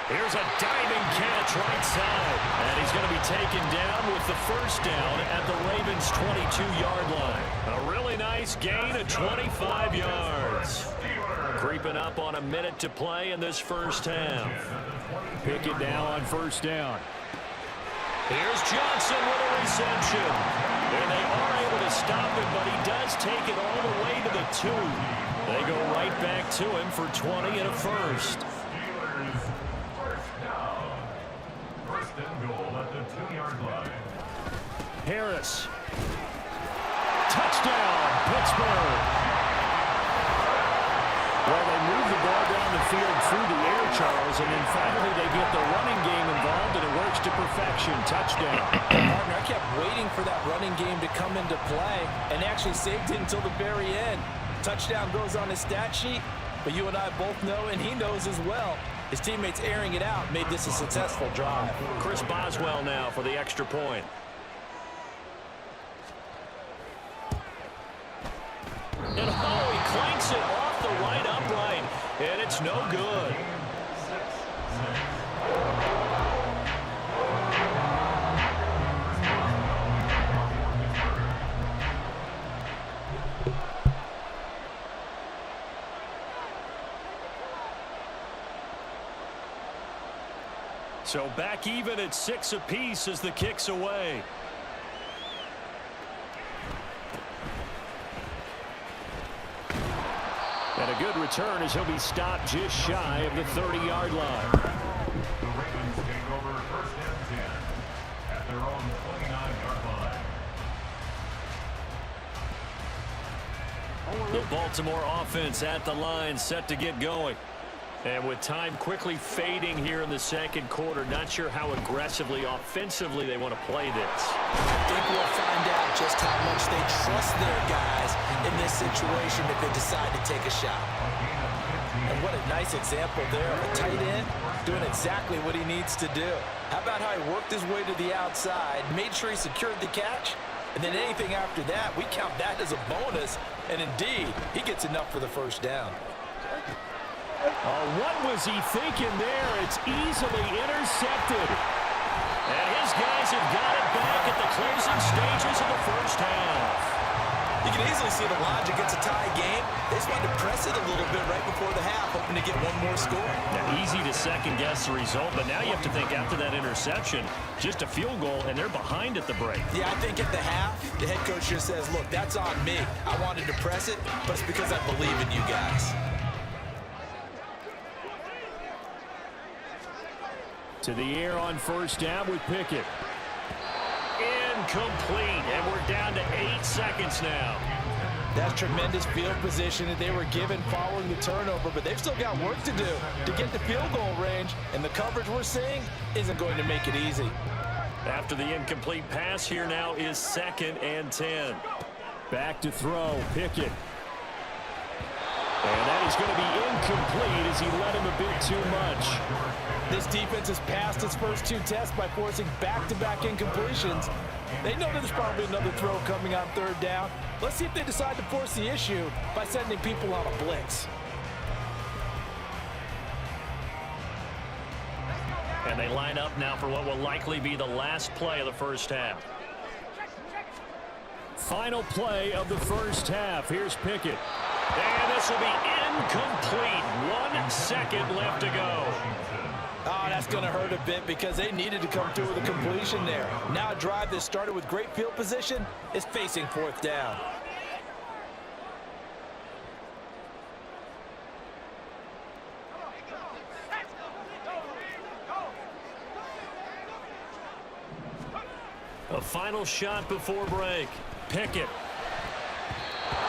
Here's a diving catch right side. And he's going to be taken down with the first down at the Ravens' 22-yard line. A really nice gain of 25 yards. Creeping up on a minute to play in this first half. Pickett now on 1st down. Here's Johnson with a reception. And they are able to stop him, but he does take it all the way to the 2. They go right back to him for 20 and a first. First and goal at the 2-yard line. Harris. Touchdown, Pittsburgh. Well, they move the ball down the field through the air, Charles, and then finally they get the running game involved, and it works to perfection. Touchdown. Partner, I kept waiting for that running game to come into play and actually saved it until the very end. Touchdown goes on his stat sheet, but you and I both know, and he knows as well, his teammates airing it out made this a successful drive. Chris Boswell now for the extra point. And oh, he clanks it off the right upright, and it's no good. So back even at 6 apiece as the kick's away. And a good return as he'll be stopped just shy of the 30-yard line. The Ravens over first and 10 at their own 29-yard line. The Baltimore offense at the line, set to get going. And with time quickly fading here in the second quarter, not sure how aggressively, offensively they want to play this. I think we'll find out just how much they trust their guys in this situation if they decide to take a shot. And what a nice example there of a tight end doing exactly what he needs to do. How about how he worked his way to the outside, made sure he secured the catch, and then anything after that, we count that as a bonus. And indeed, he gets enough for the first down. What was he thinking there? It's easily intercepted. And his guys have got it back at the closing stages of the first half. You can easily see the logic. It's a tie game. They just wanted to press it a little bit right before the half, hoping to get one more score. Now, easy to second-guess the result, but now you have to think after that interception, just a field goal, and they're behind at the break. Yeah, I think at the half, the head coach just says, look, that's on me. I wanted to press it, but it's because I believe in you guys. To the air on first down with Pickett. Incomplete, and we're down to 8 seconds now. That's tremendous field position that they were given following the turnover, but they've still got work to do to get to field goal range, and the coverage we're seeing isn't going to make it easy. After the incomplete pass, here now is 2nd and 10. Back to throw, Pickett. And that is going to be incomplete as he led him a bit too much. This defense has passed its first 2 tests by forcing back-to-back incompletions. They know there's probably another throw coming on 3rd down. Let's see if they decide to force the issue by sending people on a blitz. And they line up now for what will likely be the last play of the first half. Final play of the first half. Here's Pickett. And this will be incomplete. 1 second left to go. Oh, that's going to hurt a bit because they needed to come through with a completion there. Now a drive that started with great field position is facing 4th down. A final shot before break. Pickett.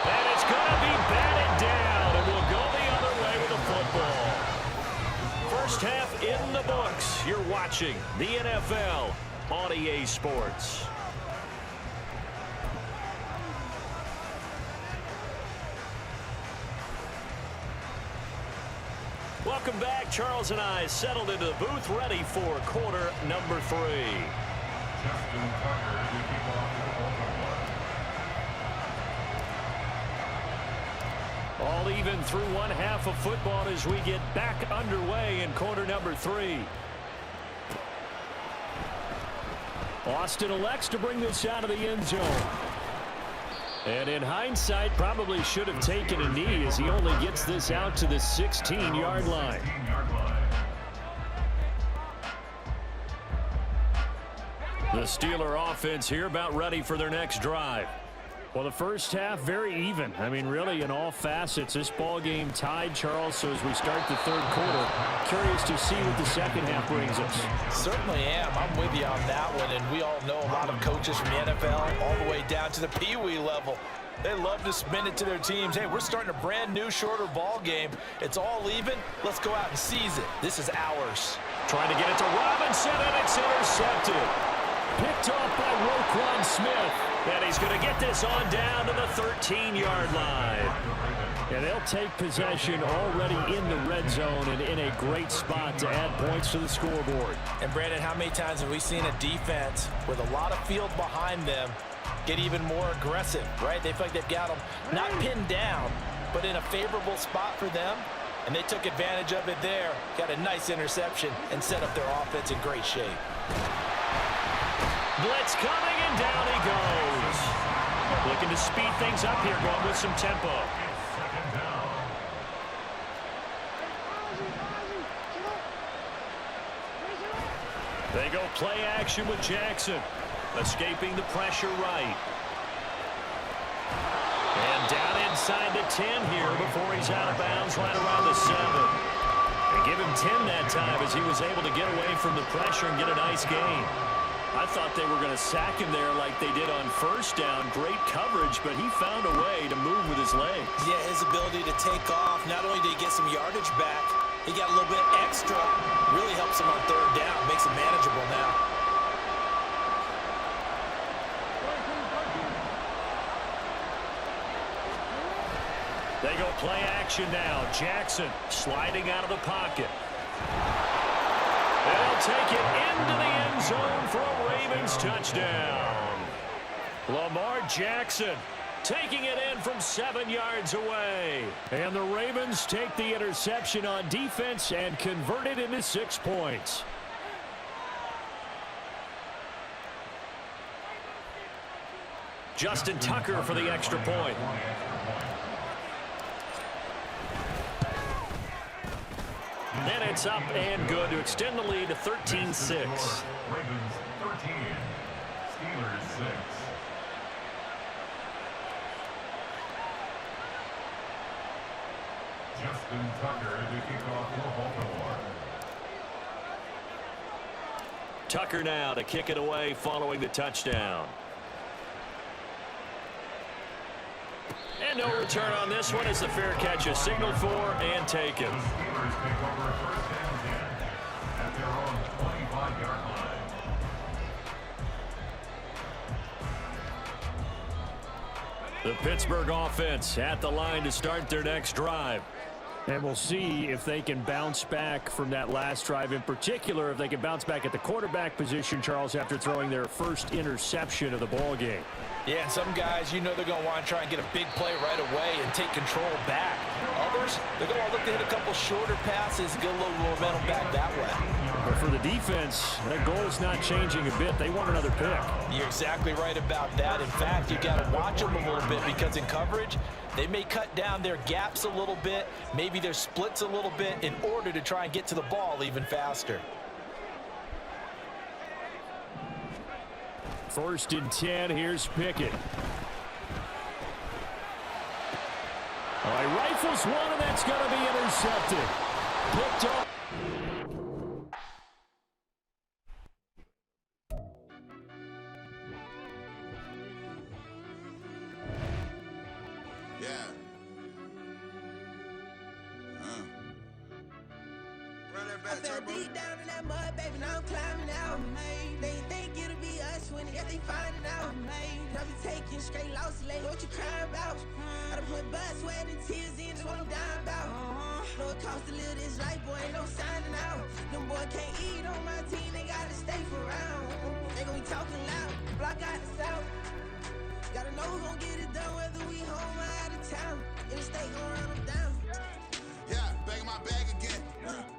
And it's going to be batted down, and we'll go the other way with the football. First half in the books. You're watching the NFL on EA Sports. Welcome back. Charles and I settled into the booth, ready for quarter number 3. Justin Tucker to kick off the Baltimore. All even through one half of football as we get back underway in quarter number 3. Austin elects to bring this out of the end zone. And in hindsight, probably should have taken a knee as he only gets this out to the 16-yard line. The Steeler offense here about ready for their next drive. Well, the first half, very even. I mean, really, in all facets, this ball game tied, Charles. So as we start the 3rd quarter, curious to see what the second half brings us. Certainly am. I'm with you on that one. And we all know a lot of coaches from the NFL all the way down to the Pee-wee level. They love to spin it to their teams. Hey, we're starting a brand new, shorter ball game. It's all even. Let's go out and seize it. This is ours. Trying to get it to Robinson, and it's intercepted. Picked off by Roquan Smith. And he's going to get this on down to the 13-yard line. And they'll take possession already in the red zone and in a great spot to add points to the scoreboard. And, Brandon, how many times have we seen a defense with a lot of field behind them get even more aggressive, right? They feel like they've got them not pinned down, but in a favorable spot for them. And they took advantage of it there, got a nice interception, and set up their offense in great shape. Blitz coming, and down he goes. Looking to speed things up here, going with some tempo. They go play action with Jackson. Escaping the pressure right. And down inside the 10 here before he's out of bounds right around the 7. They give him 10 that time as he was able to get away from the pressure and get a nice gain. I thought they were going to sack him there like they did on first down. Great coverage, but he found a way to move with his legs. Yeah, his ability to take off, not only did he get some yardage back, he got a little bit extra. Really helps him on third down, makes it manageable now. They go play action now. Jackson sliding out of the pocket. They'll take it into the end zone for a Ravens touchdown. Lamar Jackson taking it in from 7 yards away. And the Ravens take the interception on defense and convert it into 6 points. Justin Tucker for the extra point. And it's up and good to extend the lead to 13-6. Ravens 13, Steelers 6. Justin Tucker to kick off for Baltimore. Tucker now to kick it away following the touchdown. And no return on this one as the fair catch is signaled for and taken. The Steelers take over first and 10 at their own 25-yard line. The Pittsburgh offense at the line to start their next drive. And we'll see if they can bounce back from that last drive. In particular, if they can bounce back at the quarterback position, Charles, after throwing their first interception of the ball game. Yeah, some guys, you know they're going to want to try and get a big play right away and take control back. Others, they're going to look to hit a couple shorter passes, get a little momentum back that way. But for the defense, that goal is not changing a bit. They want another pick. You're exactly right about that. In fact, you got to watch them a little bit because in coverage, they may cut down their gaps a little bit, maybe their splits a little bit in order to try and get to the ball even faster. First and 10, here's Pickett. All right, rifles one, and that's going to be intercepted. Picked up. I fell deep down in that mud, baby, now I'm climbing out. They think it'll be us when they finding out. I be taking straight losses lately, what you crying about? I done put blood, sweat, and tears in, that's what I'm dying about. Know it costs to live this life, boy, ain't no signing out. Them boy can't eat on my team, they gotta stay for round. They gon' be talking loud, block out the south. Gotta know who's gon' get it done, whether we home or out of town. In the state gon' run them down. Yeah, back in my bag again.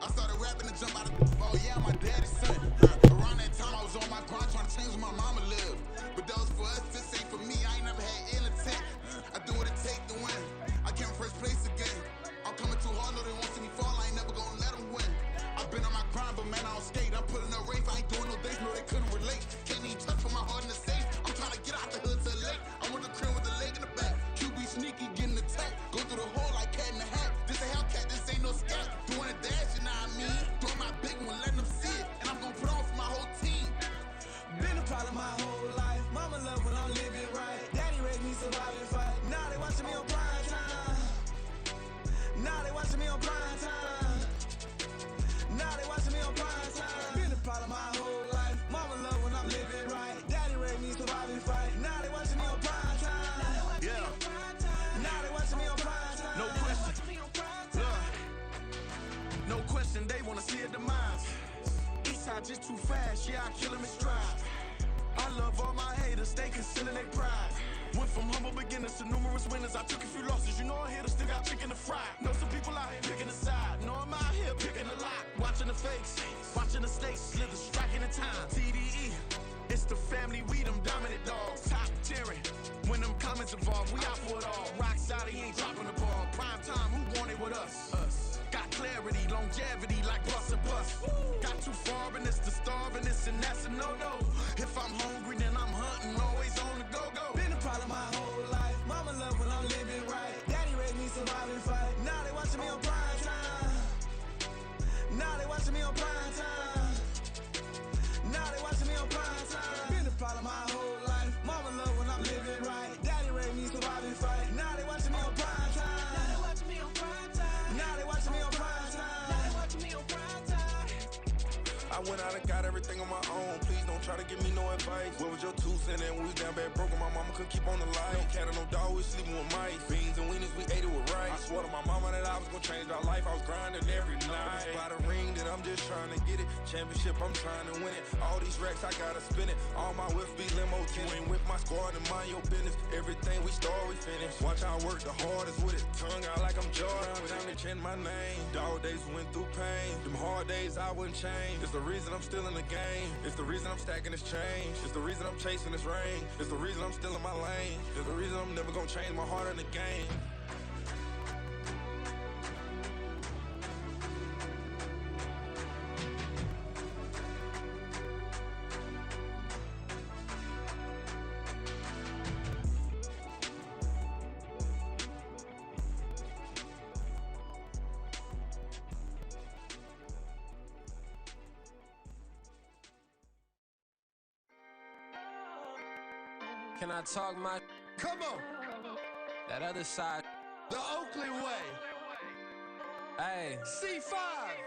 I started rapping and jump out of oh yeah, my daddy's son. Around that time I was on my grind trying to change where my mama lived. But that was for us, this ain't for me. I ain't never had ill intent. I do what it take to win. I came first place again. I'm coming too hard, no they won't see me fall. I ain't never gonna let them win. I've been on my grind, but man I don't skate. I'm putting up race, I ain't doing no days, no they couldn't relate. Can't even touch for my heart in the safe. I'm trying to get out the hood to the lake. I'm with the crib with the leg in the back. QB sneaky, getting attacked. Go through the hole like cat in the hat. This a Hellcat, this ain't no scat. Doing a dash, you know what I mean? Doing my big one, letting them see it. And I'm gonna put on for my whole team. Been a problem my whole life. Mama love when I'm living right. Daddy raised me survive and fight. Now they watching me on prime time. Now they watching me on prime time. Now they watching me on prime time. Been a problem my whole life. Mama love when I'm living right. Daddy raised me survive and fight. Now they watching me on prime time. Yeah. Now they watching me on prime time. No question. No question, they wanna see a demise. Eastside just too fast, yeah, I kill him in stride. I love all my haters, they concealing their pride. Went from humble beginners to numerous winners. I took a few losses, you know I hit, still got chicken to fry. Know some people out here picking a side. Know I'm out here picking a lot. Watching the fakes, watching the stakes, slither, striking the time. TDE, it's the family, we them dominant dogs. Top tiering, when them comments involved, we out for it all. Rock side, he ain't dropping the ball. Prime time, who want it with us? Got clarity, longevity, like bus and bus. Got too far, and it's the starving, this and that's a no-no. If I'm hungry, then I'm hunting, always on the go-go. Been a problem my whole life. Mama love when I'm living right. Daddy raised me survive and fight. Now they watching me on prime time. watching me on prime time. Now they watching me on prime time. Been the problem my whole life. Mama love when I'm living right. Daddy raised me so I be fight. Now they watching me on prime time. Now they watching me on prime time. Now they watching me on prime time. Now they watching me on prime time. I went out and got everything on my own. Please don't try to give me no advice. What was your 2 cents and we was down bad broke and my mama couldn't keep on the light. No cat and no dog, we sleeping with mice. Beans and weenies, we ate it with rice. I swore to my mama that I was gonna change our life. I was grinding every night. By the ring that I'm just trying to get it. Championship, I'm trying to win it. All these racks, I gotta spin it. All my whips be limo tinted. You ain't with my squad and mind your business. Everything we start, we finish. Watch I work the hardest with it. Tongue out like I'm Jordan. Time to change my name. Dog days went through pain. Them hard days I wouldn't change. It's the reason I'm still in the game. It's the reason I'm stacking this change. It's the reason I'm chasing this ring. It's the reason I'm still in my lane. It's the reason I'm never gonna change my heart in the game. Can I talk my? Come on, That other side. the Oakley way. Hey. C5.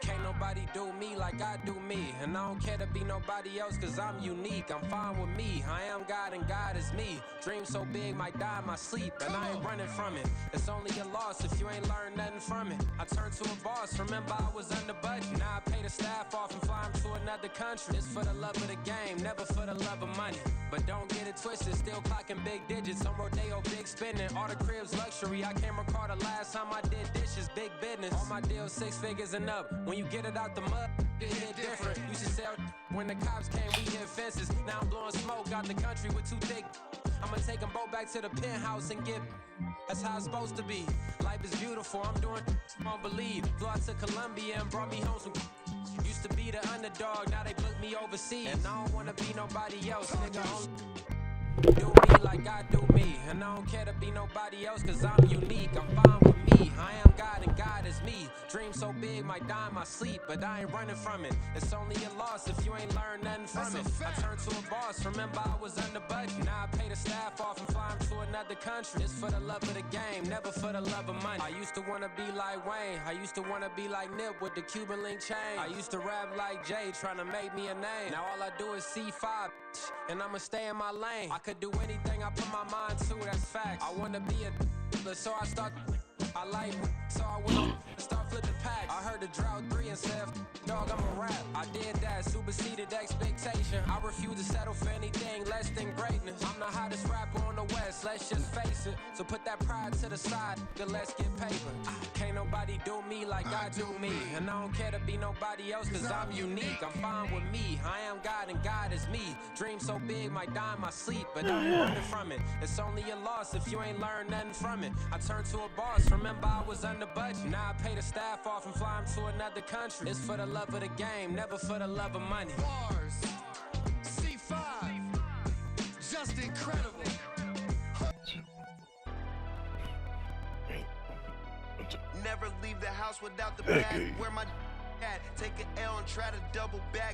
Can't nobody do me like I do me. And I don't care to be nobody else cause I'm unique. I'm fine with me. I am God and God is me. Dream so big might die in my sleep. And I ain't running from it. It's only a loss if you ain't learned nothing from it. I turned to a boss. Remember I was under budget. Now I pay the staff off and fly 'em to another country. It's for the love of the game, never for the love of money. But don't get it twisted, still clocking big digits. On Rodeo, big spending. All the cribs luxury. I can't recall the last time I did dishes. Big business. All my deals 6 figures and up. When you get it out the mud, it hit different. Used to sell when the cops came, we hit fences. Now I'm blowing smoke out the country with 2 thick. I'ma take them both back to the penthouse and get. That's how it's supposed to be. Life is beautiful, I'm doing won't believe. Flew out to Colombia and brought me home some. Used to be the underdog, now they book me overseas. And I don't wanna be nobody else, nigga. Do me like I do me. And I don't care to be nobody else cause I'm unique. I'm fine with me. I am God and God is me. Dream so big might die in my sleep, but I ain't running from it. It's only a loss if you ain't learned nothing from it. I turned to a boss, remember I was under budget. Now I pay the staff off and fly 'em to another country. It's for the love of the game, never for the love of money. I used to wanna be like Wayne. I used to wanna be like Nip with the Cuban link chain. I used to rap like Jay, trying to make me a name. Now all I do is C5, and I'ma stay in my lane. I could do anything I put my mind to, that's facts. I wanna be a so I start. I like so I went start flipping packs. I heard the drought 3 and said, dog, I'm a rap. I did that, superseded expectation. I refuse to settle for anything less than greatness. I'm the hottest rapper on the West, let's just face it. So put that pride to the side, then let's get paper. Can't nobody do me like I do me. And I don't care to be nobody else cause I'm unique. I'm fine with me, I am God and God is me. Dream so big might die in my sleep, but I ain't running from it. It's only a loss if you ain't learned nothing from it. I turned to a boss, remember I was under budget. Now I pay the staff off and fly 'em to another country. It's for the love of the game, never for the love of money. Bars. C5. Just incredible. Never leave the house without the bag. Where my at? Take an L and try to double back.